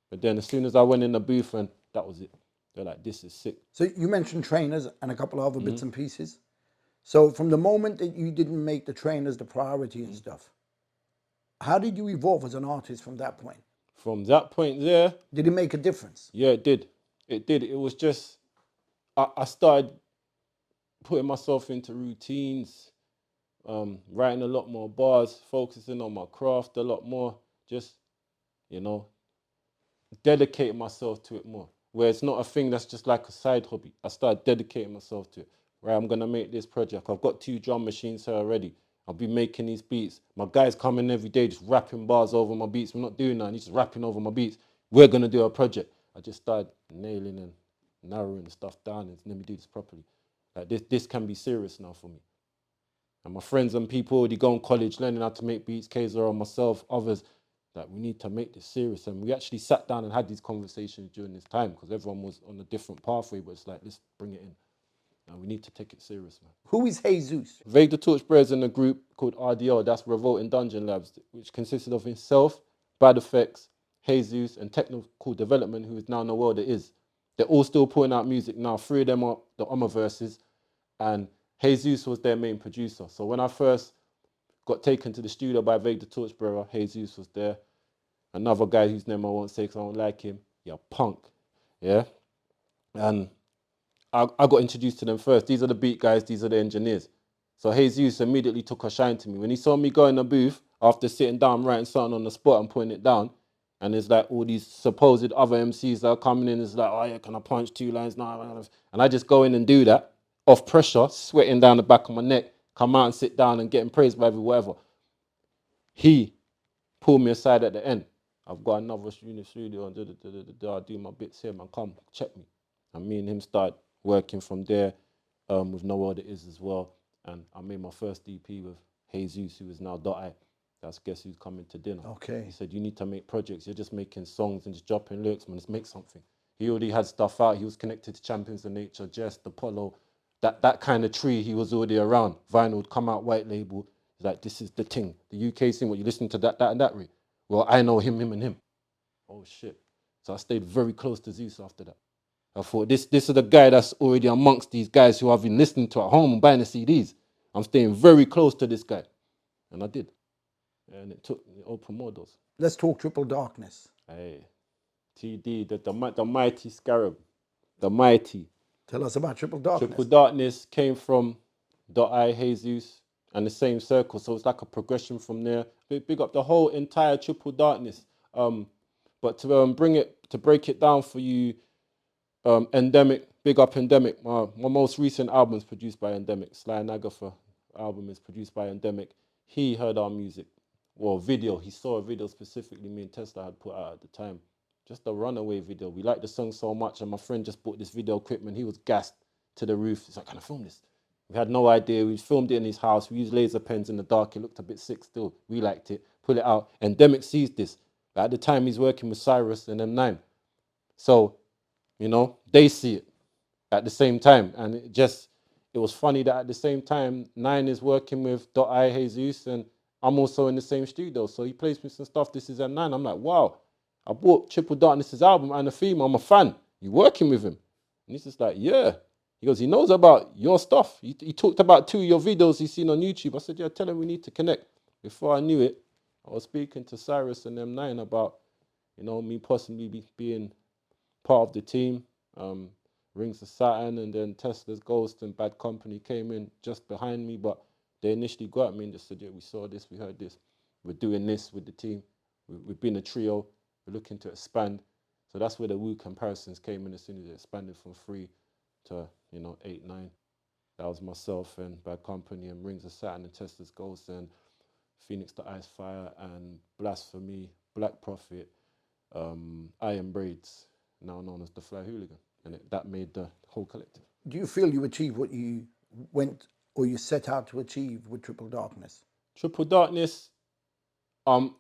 But then as soon as I went in the booth and that was it. They're like, this is sick. So you mentioned trainers and a couple of other bits and pieces. So from the moment that you didn't make the trainers the priority and stuff, how did you evolve as an artist from that point? From that point there, Did it make a difference? yeah, it did. It did. It was just, I started putting myself into routines, writing a lot more bars, focusing on my craft a lot more, just, you know, dedicating myself to it more. Where it's not a thing that's just like a side hobby. I started dedicating myself to it. Right, I'm gonna make this project. I've got 2 drum machines here already. I'll be making these beats. My guys come in every day just rapping bars over my beats. We're not doing that. He's just rapping over my beats. We're gonna do a project. I just started nailing and narrowing the stuff down and let me do this properly. Like this can be serious now for me. And my friends and people already go on college learning how to make beats, Kaiser or myself, others, that we need to make this serious. And we actually sat down and had these conversations during this time because everyone was on a different pathway, but it's like, let's bring it in. And we need to take it serious, man. Who is Jesus? Vague the Torchbearer's in a group called RDO, that's Revolting Dungeon Labs, which consisted of himself, Bad Effects, Jesus, and Technical Development, who is now in the world it is. They're all still putting out music now. 3 of them are the Omaverses, and Jesus was their main producer. So when I first got taken to the studio by Vague the Torchbearer, Jesus was there. Another guy whose name I won't say because I don't like him. Yeah, punk. Yeah. And I got introduced to them first. These are the beat guys, these are the engineers. So Jesus immediately took a shine to me. When he saw me go in the booth, after sitting down, writing something on the spot and putting it down, and there's like all these supposed other MCs that are coming in, it's like, oh yeah, can I punch 2 lines now? And I just go in and do that, off pressure, sweating down the back of my neck, come out and sit down and getting praised by whatever. He pulled me aside at the end. I've got another studio and I'll do my bits here, man. Come, check me. And me and him started working from there with Know What It Is as well. And I made my first EP with Jesus, who is now .I. That's Guess Who's Coming to Dinner. Okay. He said, you need to make projects. You're just making songs and just dropping lyrics, man. Let's make something. He already had stuff out. He was connected to Champions of Nature, Jest, Apollo. That kind of tree, he was already around. Vinyl would come out, white label. It's like, this is the thing. The UK scene, what you listen to that, and that, Ray. Well, I know him, and him. Oh, shit. So I stayed very close to Zeus after that. I thought, this is the guy that's already amongst these guys who I've been listening to at home and buying the CDs. I'm staying very close to this guy. And I did. And it opened more doors. Let's talk Triple Darkness. Hey, TD, the mighty Scarab. The mighty. Tell us about Triple Darkness. Triple Darkness came from .I, Jesus, and the same circle. So it's like a progression from there. Big up the whole entire Triple Darkness. But to break it down for you, Endemic, big up Endemic. My most recent album is produced by Endemic. Sly and Agatha album is produced by Endemic. He heard our music, well, video. He saw a video specifically me and Tesla had put out at the time. Just a runaway video. We liked the song so much, and my friend just bought this video equipment. He was gassed to the roof. He's like, can I film this? We had no idea. We filmed it in his house. We used laser pens in the dark. It looked a bit sick still. We liked it. Put it out. Endemic sees this. But at the time, he's working with Cyrus and M9. So, you know, they see it at the same time. And it was funny that at the same time, 9 is working with .I, Jesus, and I'm also in the same studio. So he plays me some stuff. This is M9. I'm like, wow. I bought Triple Darkness's album and a theme. I'm a fan. You working with him? And he's just like, yeah. He goes, he knows about your stuff. He talked about 2 of your videos he's seen on YouTube. I said, yeah, tell him we need to connect. Before I knew it, I was speaking to Cyrus and M9 about, you know, me possibly being part of the team. Rings of Saturn, and then Tesla's Ghost and Bad Company came in just behind me. But they initially got at me and just said, yeah, we saw this, we heard this. We're doing this with the team. We've been a trio. We're looking to expand. So that's where the Wu comparisons came in as soon as it expanded from 3 to, 8, 9. That was myself and Bad Company and Rings of Saturn and Tesla's Ghost and Phoenix the Ice Fire and Blasphemy, Black Prophet, Iron Braids, now known as the Fly Hooligan. And that made the whole collective. Do you feel you achieved what you went or you set out to achieve with Triple Darkness? Triple Darkness, I'm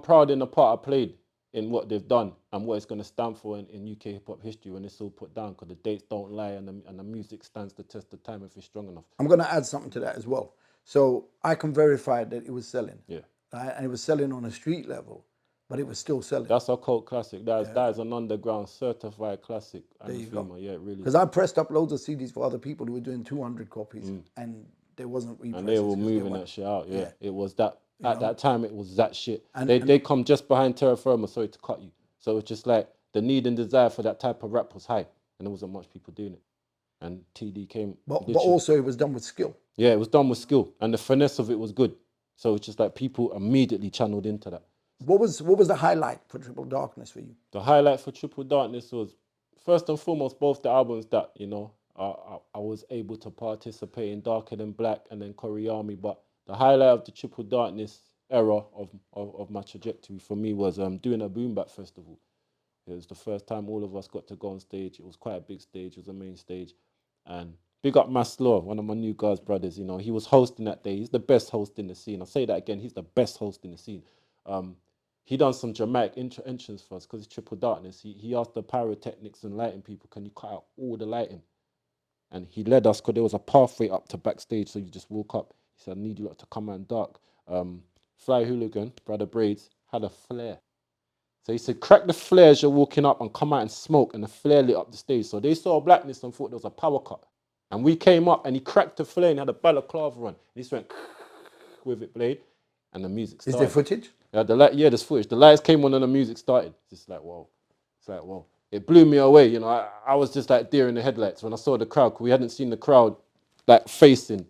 proud in the part I played in what they've done and what it's going to stand for in UK hip-hop history when it's all put down, because the dates don't lie and the music stands the test of time if it's strong enough. I'm going to add something to that as well. So I can verify that it was selling. Yeah. Right? And it was selling on a street level, but it was still selling. That's a cult classic. That is an underground certified classic. There you go. Yeah, it really. Because I pressed up loads of CDs for other people who were doing 200 copies, and there wasn't represses. And they were moving that shit out. Yeah. It was that. At that time, it was that shit. They come just behind Terra Firma, sorry to cut you. So it's just like the need and desire for that type of rap was high, and there wasn't much people doing it. And TD came. But also it was done with skill. Yeah, it was done with skill, and the finesse of it was good. So it's just like people immediately channeled into that. What was the highlight for Triple Darkness for you? The highlight for Triple Darkness was, first and foremost, both the albums that, I was able to participate in, Darker Than Black and then Koriyami. But the highlight of the Triple Darkness era of my trajectory for me was doing a Boom Bap festival. It was the first time all of us got to go on stage. It was quite a big stage. It was a main stage. And big up Maslaw, one of my new Guardz brothers, he was hosting that day. He's the best host in the scene. I'll say that again. He's the best host in the scene. He done some dramatic entrance for us because it's Triple Darkness. He asked the pyrotechnics and lighting people, can you cut out all the lighting? And he led us because there was a pathway up to backstage, so you just walk up. He said, I need you lot to come out in dark. Fly Hooligan, Brother Braids, had a flare. So he said, crack the flare as you're walking up and come out and smoke, and the flare lit up the stage. So they saw blackness and thought there was a power cut. And we came up and he cracked the flare and had a balaclava on. And he just went with it, Blade, and the music started. Is there footage? Yeah, there's footage. The lights came on and the music started. It's just like, whoa. It's like, whoa. It blew me away, I was just like deer in the headlights when I saw the crowd, because we hadn't seen the crowd like facing.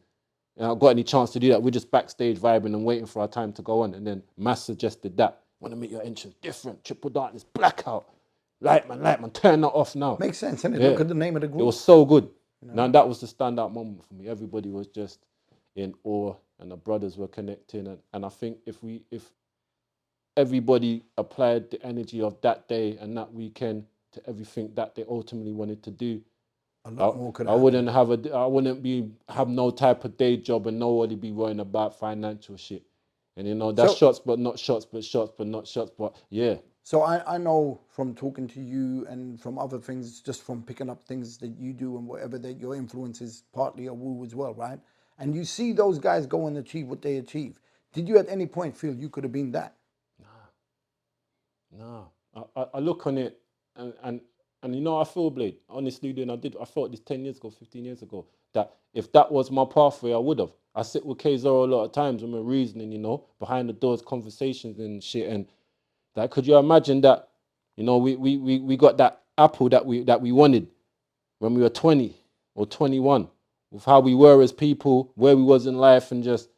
And I got any chance to do that. We're just backstage vibing and waiting for our time to go on. And then Mass suggested that. Want to make your entrance different. Triple Darkness, blackout. Lightman, turn that off now. Makes sense, innit? Yeah. Look at the name of the group. It was so good. Now that was the standout moment for me. Everybody was just in awe and the brothers were connecting. And I think if everybody applied the energy of that day and that weekend to everything that they ultimately wanted to do, a lot more could I wouldn't have no type of day job and nobody be worrying about financial shit. And that's shots but not shots, but shots but not shots, but yeah. So I know from talking to you and from other things, just from picking up things that you do and whatever, that your influence is partly a Wu as well, right? and you see those guys go and achieve what they achieve, did you at any point feel you could have been that? No. I look on it and you know, I feel, Blade, honestly, then I felt this 10 years ago, 15 years ago, that if that was my pathway, I would have. I sit with K-Zoro a lot of times when we're reasoning, you know, behind the doors conversations and shit. And like, could you imagine that, you know, we got that apple that we wanted when we were 20 or 21, with how we were as people, where we was in life, and just,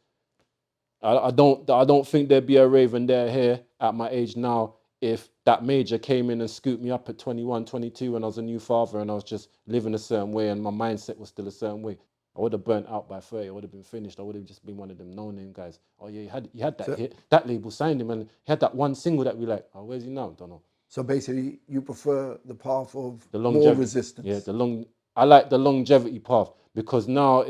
I don't think there'd be a Raven there here at my age now if that major came in and scooped me up at 21, 22 when I was a new father and I was just living a certain way and my mindset was still a certain way. I would have burnt out by 30. I would have been finished. I would have just been one of them no-name guys. Oh yeah, he had that hit. That label signed him and he had that one single that we like. Oh, where's he now? Don't know. So basically, you prefer the path of The more longevity. resistance. Yeah, I like the longevity path because now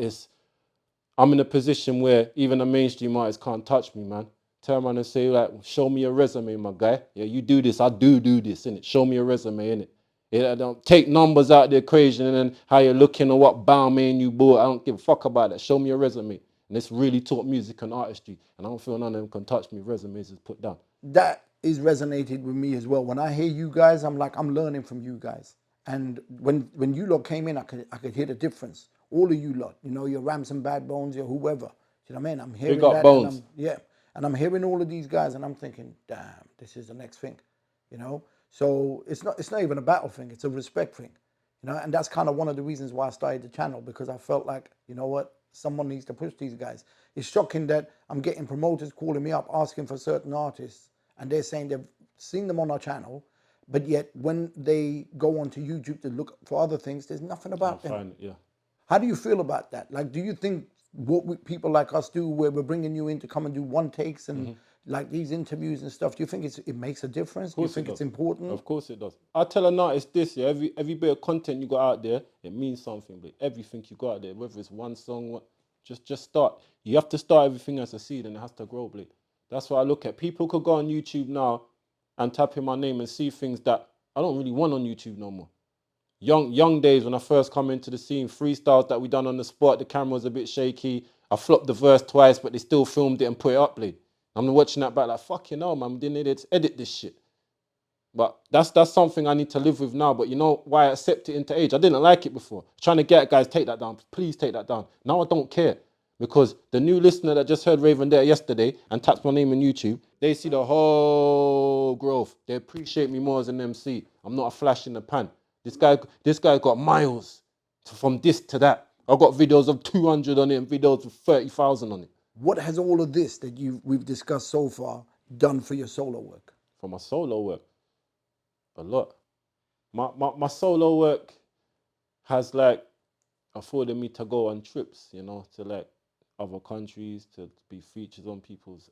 I'm in a position where even a mainstream artist can't touch me, man. Turn around and say, like, show me your resume, my guy. Yeah, you do this, I do this, innit? Show me your resume, innit? Yeah, I don't take numbers out of the equation and then how you're looking or what Balmain you bought. I don't give a fuck about that. Show me your resume. And it's really taught music and artistry. And I don't feel none of them can touch me. Resumes is put down. That is resonated with me as well. When I hear you guys, I'm like, I'm learning from you guys. And when you lot came in, I could hear the difference. All of you lot, you know, your Rams and Bad Bones, your whoever. You know what I mean? I'm hearing Big up that. Bones. And I'm hearing all of these guys, and I'm thinking, damn, this is the next thing, you know. So it's not even a battle thing; it's a respect thing, you know. And that's kind of one of the reasons why I started the channel, because I felt like, you know what, someone needs to push these guys. It's shocking that I'm getting promoters calling me up asking for certain artists, and they're saying they've seen them on our channel, but yet when they go onto YouTube to look for other things, there's nothing about them. Yeah. How do you feel about that? Like, do you think what people like us do, where we're bringing you in to come and do one takes and like these interviews and stuff, do you think it makes a difference? Do you think it's important? Of course it does. I tell an artist this, yeah, every bit of content you got out there, it means something, but everything you got out there, whether it's one song, just start. You have to start everything as a seed and it has to grow, Blake. That's what I look at. People could go on YouTube now and type in my name and see things that I don't really want on YouTube no more. Young days when I first come into the scene, freestyles that we done on the spot, the camera was a bit shaky. I flopped the verse twice, but they still filmed it and put it up, Blade. I'm watching that back like, fucking hell, man, didn't need to edit this shit. But that's something I need to live with now. But you know why I accept it into age? I didn't like it before. Trying to get guys, take that down. Please take that down. Now I don't care. Because the new listener that just heard Vendetta yesterday and tapped my name on YouTube, they see the whole growth. They appreciate me more as an MC. I'm not a flash in the pan. This guy got miles from this to that. I've got videos of 200 on it and videos of 30,000 on it. What has all of this that we've discussed so far done for your solo work? For my solo work, a lot. My solo work has like afforded me to go on trips, you know, to like other countries, to be featured on people's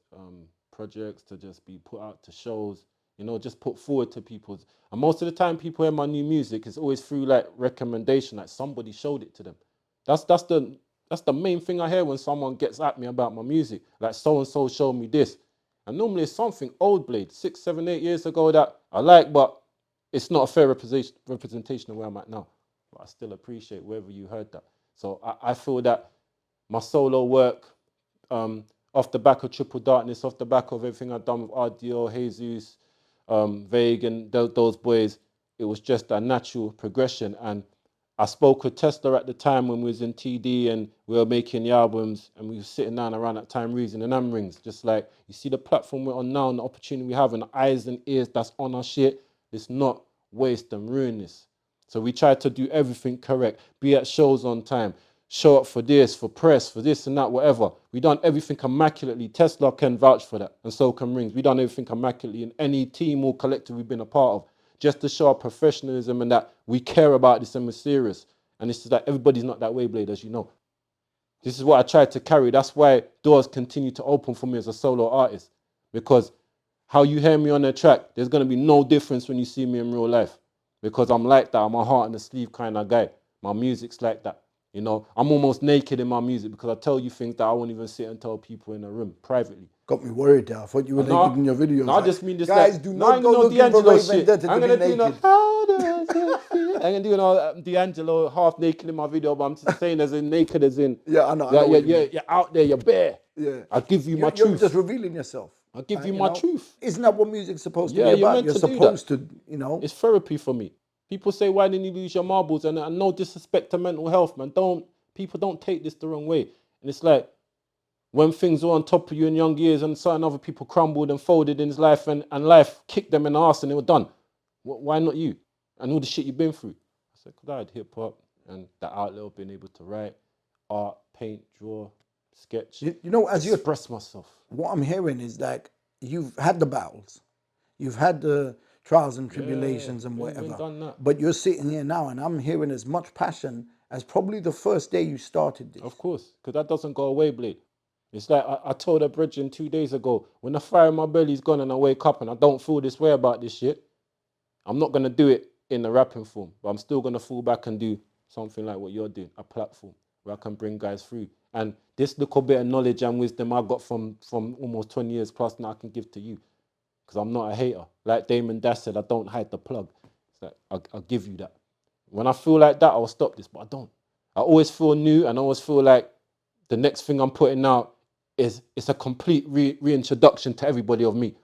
projects, to just be put out to shows, you know, just put forward to people's. And most of the time people hear my new music, it's always through like recommendation, like somebody showed it to them. That's the main thing I hear when someone gets at me about my music, like so-and-so showed me this. And normally it's something old, Blade, 6, 7, 8 years ago that I like, but it's not a fair representation of where I'm at now. But I still appreciate wherever you heard that. So I feel that my solo work, off the back of Triple Darkness, off the back of everything I've done with RDO, Jesus, Vague and those boys, it was just a natural progression. And I spoke with Tesla at the time when we was in TD and we were making the albums and we were sitting down around that time reasoning and rings, just like, you see the platform we're on now and the opportunity we have and the eyes and ears that's on our shit, it's not waste and ruin this. So we tried to do everything correct, be at shows on time, show up for this, for press, for this and that, whatever. We done everything immaculately. Tesla can vouch for that, and so can Rings. We done everything immaculately in any team or collective we've been a part of, just to show our professionalism and that we care about this and we're serious. And it's just that everybody's not that way, Blade, as you know. This is what I tried to carry. That's why doors continue to open for me as a solo artist. Because how you hear me on the track, there's going to be no difference when you see me in real life. Because I'm like that. I'm a heart on the sleeve kind of guy. My music's like that. You know, I'm almost naked in my music because I tell you things that I won't even sit and tell people in a room privately. Got me worried there. I thought you were naked in your videos. No, I just mean this guys, like, do no, I not ain't go gonna do looking for D'Angelo Ray shit. Vendetta I'm to be gonna do no, naked. how does it feel? I'm gonna do D'Angelo half naked in my video, but I'm just saying as in naked as in, Yeah, I know what you mean. you're out there, you're bare. Yeah. I'll give you my You're truth. just revealing yourself. I'll give you you my know? truth. Isn't that what music's supposed to Yeah, be you're about? meant You're to do that. supposed to, you know. It's therapy for me. People say, why didn't you lose your marbles? And no disrespect to mental health, man. People don't take this the wrong way. And it's like, when things were on top of you in young years and certain other people crumbled and folded in his life and life kicked them in the arse and they were done. Why not you? And all the shit you've been through. I said, because I had hip hop and that outlet of being able to write, art, paint, draw, sketch, You know, as you express myself. what I'm hearing is like you've had the battles, you've had the trials and tribulations and whatever. Done that. But you're sitting here now and I'm hearing as much passion as probably the first day you started this. Of course, because that doesn't go away, Blade. It's like I told a Bridget 2 days ago, when the fire in my belly's gone and I wake up and I don't feel this way about this shit, I'm not going to do it in a rapping form, but I'm still going to fall back and do something like what you're doing, a platform where I can bring guys through. And this little bit of knowledge and wisdom I got from almost 20 years plus now I can give to you. Because I'm not a hater. Like Damon Dash said, I don't hide the plug. It's like, I'll give you that. When I feel like that, I'll stop this, but I don't. I always feel new and I always feel like the next thing I'm putting out is it's a complete reintroduction to everybody of me.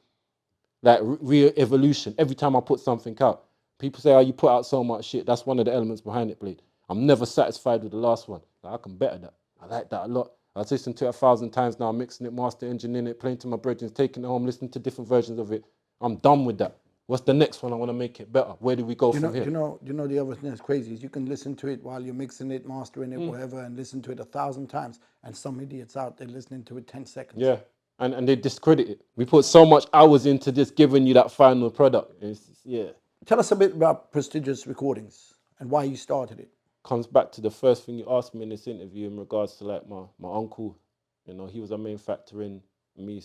Like re-evolution. Every time I put something out, people say, oh, you put out so much shit. That's one of the elements behind it, Blade. I'm never satisfied with the last one. Like, I can better that. I like that a lot. I've listened to it 1,000 times now, mixing it, master engineering it, playing to my brethren, taking it home, listening to different versions of it. I'm done with that. What's the next one? I want to make it better. Where do we go from here? You know the other thing that's crazy is you can listen to it while you're mixing it, mastering it, whatever, and listen to it 1,000 times, and some idiots out there listening to it 10 seconds. Yeah, and they discredit it. We put so much hours into just giving you that final product. Yeah. Tell us a bit about Prestigious Recordings and why you started it. Comes back to the first thing you asked me in this interview in regards to like my uncle. You know, he was a main factor in me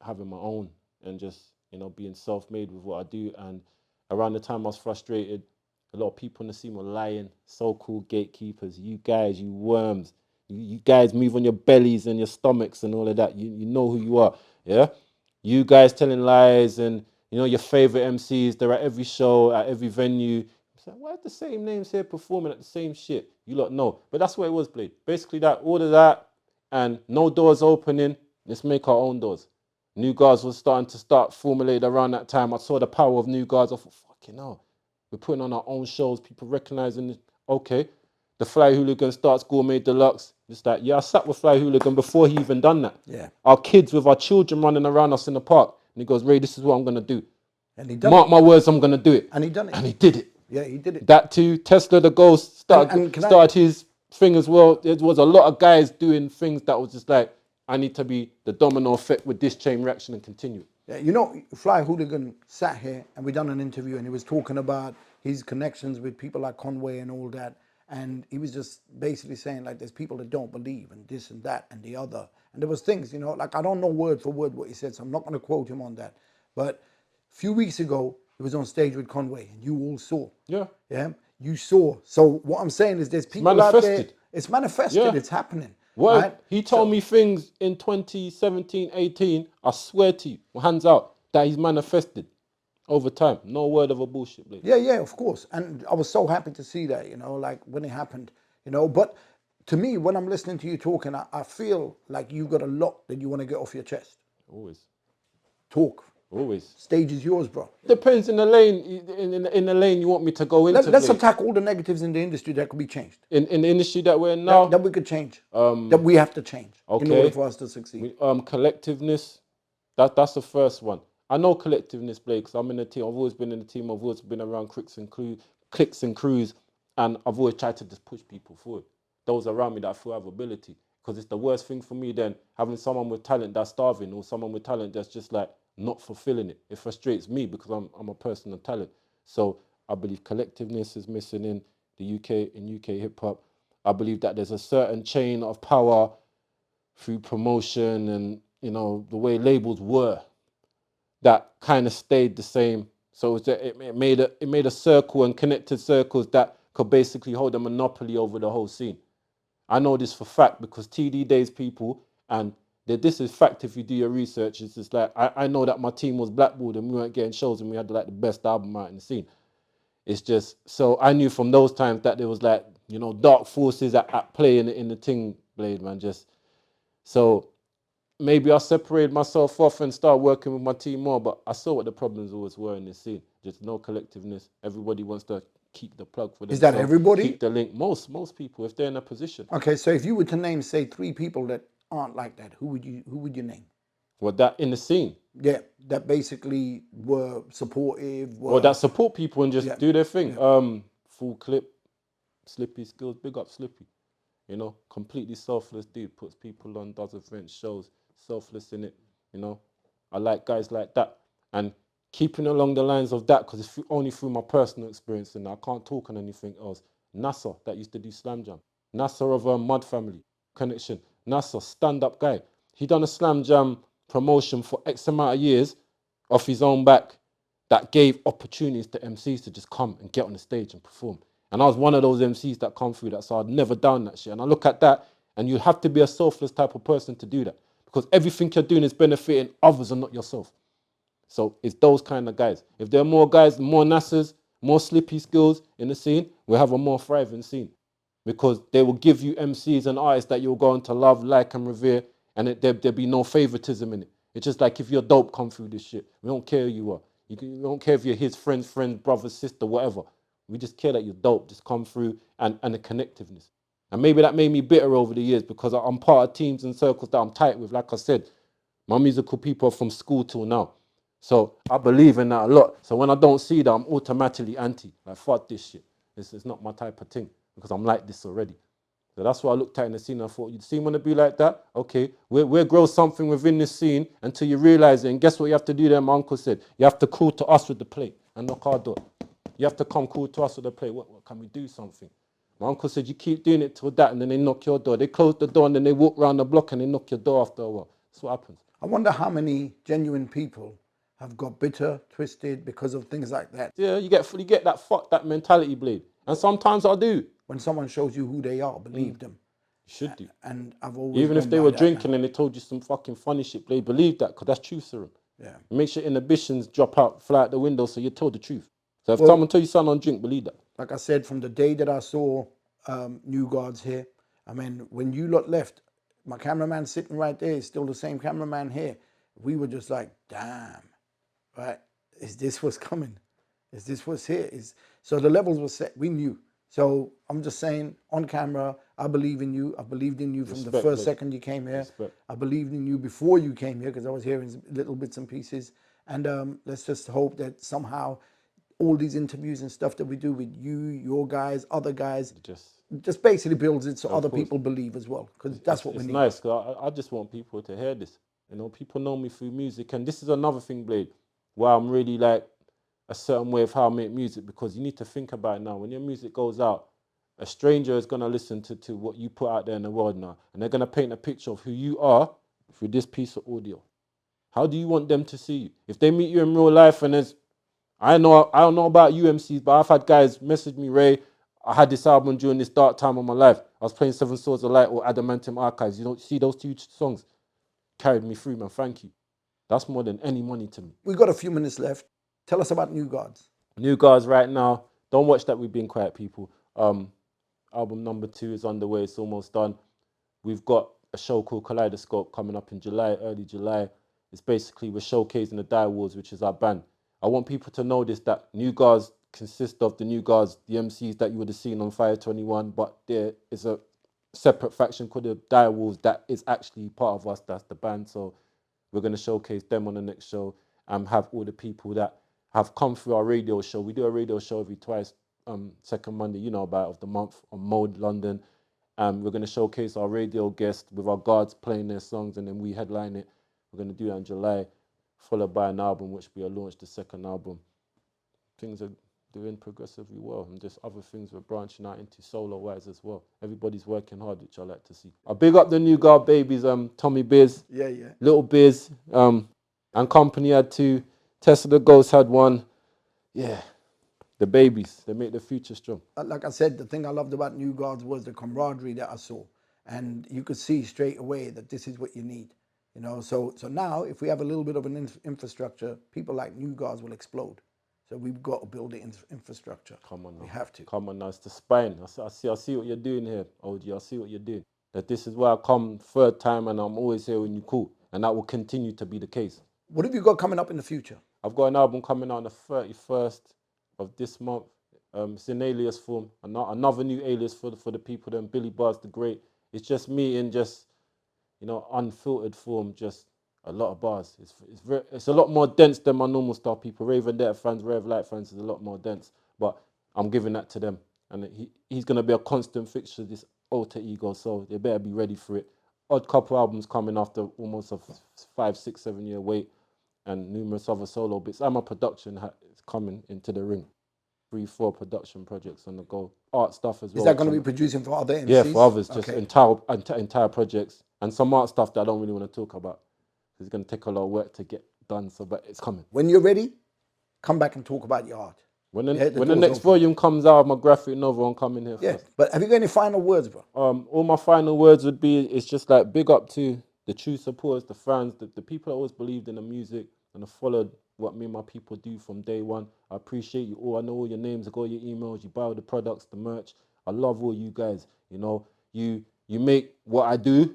having my own and just, you know, being self-made with what I do. And around the time I was frustrated, a lot of people in the scene were lying, so-called gatekeepers. You guys, you worms, you guys move on your bellies and your stomachs and all of that. You know who you are, yeah? You guys telling lies and, you know, your favorite MCs, they're at every show, at every venue. It's like, why are the same names here performing at the same shit? You lot know. But that's what it was, Blade. Basically that, all of that, and no doors opening, let's make our own doors. New Guards was starting to formulate around that time. I saw the power of New Guards. I thought, fucking hell. We're putting on our own shows, people recognizing, okay, the Fly Hooligan starts Gourmet Deluxe. It's like, yeah, I sat with Fly Hooligan before he even done that. Yeah. Our kids with our children running around us in the park. And he goes, Ray, this is what I'm going to do. And he done Mark it. my words, I'm going to do it. And he done it. And he did it. Yeah, he did it. That too, Tesla the Ghost started his thing as well. There was a lot of guys doing things that was just like, I need to be the domino effect with this chain reaction and continue. Yeah, you know, Fly Hooligan sat here and we done an interview and he was talking about his connections with people like Conway and all that. And he was just basically saying like there's people that don't believe and this and that and the other. And there was things, you know, like I don't know word for word what he said, so I'm not going to quote him on that. But a few weeks ago, he was on stage with Conway and you all saw. Yeah. Yeah, you saw. So what I'm saying is there's people out there. It's manifested. Yeah. It's happening. Well, right? He told me things in 2017, 18, I swear to you, hands out, that he's manifested over time. No word of a bullshit, Blake. Yeah, yeah, of course. And I was so happy to see that, you know, like when it happened, you know. But to me, when I'm listening to you talking, I feel like you've got a lot that you want to get off your chest. Always. Talk. Always. Stage is yours, bro. Depends in the lane. In the lane you want me to go into. Let's attack all the negatives in the industry that could be changed. In the industry that we're in now? That we could change. That we have to change in order for us to succeed. Collectiveness, that's the first one. I know collectiveness, Blake, because I'm in a team. I've always been in a team. I've always been around cliques and crews, and I've always tried to just push people forward. Those around me that I feel have ability. Because it's the worst thing for me then, having someone with talent that's starving or someone with talent that's just like, not fulfilling it. It frustrates me because I'm a person of talent. So I believe collectiveness is missing in the UK, in UK hip hop. I believe that there's a certain chain of power through promotion and, you know, the way labels were that kind of stayed the same. So it made a circle and connected circles that could basically hold a monopoly over the whole scene. I know this for fact because TD Days people, and this is fact if you do your research, it's just like, I know that my team was blackballed and we weren't getting shows and we had like the best album out in the scene. It's just, so I knew from those times that there was like, you know, dark forces at play in the thing, Blade, man. Just, so maybe I separated myself off and started working with my team more, but I saw what the problems always were in this scene. Just no collectiveness. Everybody wants to keep the plug for Is themselves. that everybody? Keep the link. Most people, if they're in a position. Okay, so if you were to name, say, 3 people that aren't like that, who would you name? Well, that in the scene. Yeah, that basically were supportive. Or that support people and just do their thing. Yeah. Full clip, Slippy Skills, big up Slippy. You know, completely selfless dude, puts people on, does events, shows, selfless in it. You know, I like guys like that. And keeping along the lines of that, because it's only through my personal experience and I can't talk on anything else. Nasser, that used to do Slam Jam. Nasser of Mud Family Connection. Nasser, stand-up guy. He done a Slam Jam promotion for X amount of years off his own back that gave opportunities to MCs to just come and get on the stage and perform. And I was one of those MCs that come through that, so I'd never done that shit. And I look at that, and you have to be a selfless type of person to do that, because everything you're doing is benefiting others and not yourself. So it's those kind of guys. If there are more guys, more Nassers, more Slippy Skills in the scene, we'll have a more thriving scene, because they will give you MCs and artists that you're going to love, like, and revere, and there'll be no favoritism in it. It's just like if you're dope, come through this shit. We don't care who you are. We don't care if you're his friend, brother, sister, whatever. We just care that you're dope. Just come through and the connectiveness. And maybe that made me bitter over the years because I'm part of teams and circles that I'm tight with. Like I said, my musical people are from school till now. So I believe in that a lot. So when I don't see that, I'm automatically anti. Like, fuck this shit. It's not my type of thing because I'm like this already. So that's why I looked at in the scene and I thought, you'd seem want to be like that? Okay, we'll grow something within this scene until you realize it. And guess what you have to do there? My uncle said, you have to call to us with the plate and knock our door. You have to come call to us with the plate. What can we do something? My uncle said, you keep doing it till that and then they knock your door. They close the door and then they walk around the block and they knock your door after a while. That's what happens. I wonder how many genuine people have got bitter, twisted because of things like that. Yeah, you get that fuck that mentality, Blade. And sometimes I do. When someone shows you who they are, believe them. You should do. And I've always even if they were drinking and they told you some fucking funny shit, Blade, believe that because that's truth serum. Yeah. It makes your inhibitions drop out, fly out the window, so you're told the truth. So if someone tells you something on drink, believe that. Like I said, from the day that I saw New Guardz here, I mean, when you lot left, my cameraman sitting right there is still the same cameraman here. We were just like, damn, right? Is this what's coming? Is this what's here? So the levels were set. We knew. So I'm just saying, on camera, I believe in you. I believed in you from the first second you came here. I believed in you before you came here because I was hearing little bits and pieces. And let's just hope that somehow all these interviews and stuff that we do with you, your guys, other guys, just basically builds it so other people believe as well. Because that's what we need. It's nice because I just want people to hear this. You know, people know me through music. And this is another thing, Blade, why I'm really like a certain way of how I make music, because you need to think about it now. When your music goes out, a stranger is going to listen to what you put out there in the world now, and they're going to paint a picture of who you are through this piece of audio. How do you want them to see you? If they meet you in real life and I don't know about UMCs, but I've had guys message me, Ray, I had this album during this dark time of my life. I was playing Seven Swords of Light or Adamantium Archives. You don't see those 2 songs? Carried me through, man. Thank you. That's more than any money to me. We've got a few minutes left. Tell us about New Guardz. New Guardz right now. Don't watch that. We've been quiet, people. Album number 2 is underway. It's almost done. We've got a show called Kaleidoscope coming up in July, early July. It's basically we're showcasing the Die Wars, which is our band. I want people to know this, that New Guardz consists of the New Guardz, the MCs that you would have seen on Fire 21, but there is a separate faction called the Die Wolves that is actually part of us. That's the band. So we're going to showcase them on the next show and have all the people that have come through our radio show. We do a radio show every second Monday, you know about it, of the month on Mode London. We're going to showcase our radio guests with our guards playing their songs, and then we headline it. We're going to do that in July, followed by an album, which we will launch the second album. Things are doing progressively well, and just other things we're branching out into solo-wise as well. Everybody's working hard, which I like to see. I big up the New Guard babies, Tommy Biz, Little Biz, and company had 2. Tessa the Ghost had 1. Yeah, the babies, they make the future strong. Like I said, the thing I loved about New Guardz was the camaraderie that I saw. And you could see straight away that this is what you need. You know, so now if we have a little bit of an infrastructure, people like New Guardz will explode. So we've got to build the infrastructure. Come on now. We have to. Come on now. It's the spine. I see what you're doing here, OG. I see what you're doing. That this is where I come third time and I'm always here when you call. And that will continue to be the case. What have you got coming up in the future? I've got an album coming out on the 31st of this month. It's in alias form. Another new alias for the people, them Billy Bars the Great. It's just me in just, you know, unfiltered form, just a lot of bars. It's a lot more dense than my normal style. People, Vendetta fans, Rev Light fans is a lot more dense. But I'm giving that to them. And he's going to be a constant fixture, this alter ego, so they better be ready for it. Odd Couple albums coming after almost a 5, 6, 7 year wait, and numerous other solo bits. And my production is coming into the ring. 3, 4 production projects on the go. Art stuff as well. Is that going to be producing for other MCs? Yeah, for others, just Okay. entire projects. And some art stuff that I don't really want to talk about. It's going to take a lot of work to get done, but it's coming. When you're ready, come back and talk about your art. When the next volume comes out of my graphic novel, I'm coming here Yeah, first. but have you got any final words, bro? All my final words would be, it's just like big up to the true supporters, the fans, the people that always believed in the music and have followed what me and my people do from day one. I appreciate you all. I know all your names, I got your emails, you buy all the products, the merch. I love all you guys. You know, you make what I do,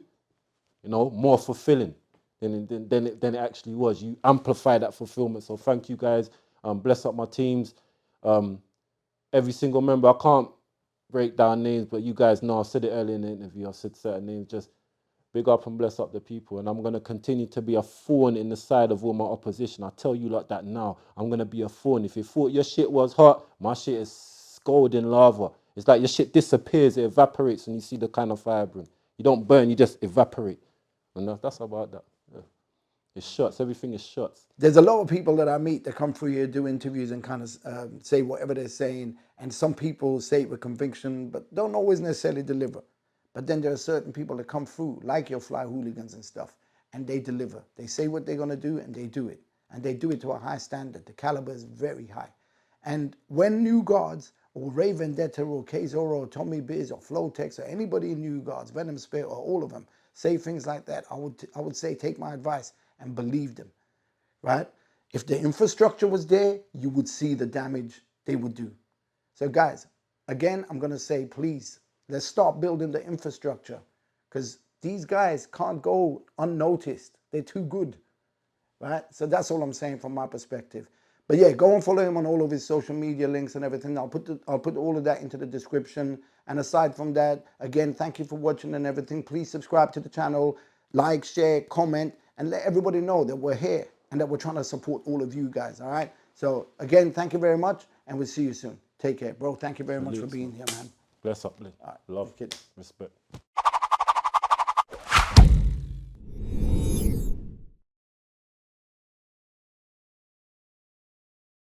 you know, more fulfilling than it actually was. You amplify that fulfillment. So thank you guys. Bless up my teams. Every single member, I can't break down names, but you guys know, I said it earlier in the interview, I said certain names, just big up and bless up the people. And I'm going to continue to be a thorn in the side of all my opposition. I tell you like that now. I'm going to be a thorn. If you thought your shit was hot, my shit is scalding lava. It's like your shit disappears, it evaporates when you see the kind of fire bring. You don't burn, you just evaporate. And that's about that. Yeah. It's shots, everything is shots. There's a lot of people that I meet that come through here, do interviews and kind of say whatever they're saying. And some people say it with conviction, but don't always necessarily deliver. But then there are certain people that come through, like your Fly Hooligans and stuff, and they deliver. They say what they're going to do, and they do it. And they do it to a high standard. The caliber is very high. And when New Guardz, or Ray Vendetta, or K-Zoro, or Tommy Biz, or Flowtex, or anybody in New Guardz, Venom Spit, or all of them, say things like that, I would say take my advice and believe them, right? If the infrastructure was there, you would see the damage they would do. So guys, again, I'm going to say, please, let's start building the infrastructure, because these guys can't go unnoticed. They're too good, right? So that's all I'm saying from my perspective. But yeah, go and follow him on all of his social media links and everything. I'll put all of that into the description. And aside from that, again, thank you for watching and everything. Please subscribe to the channel, like, share, comment, and let everybody know that we're here and that we're trying to support all of you guys, all right? So again, thank you very much, and we'll see you soon. Take care, bro. Thank you very much for being here, man. Bless up, Lee. All right. Love, respect.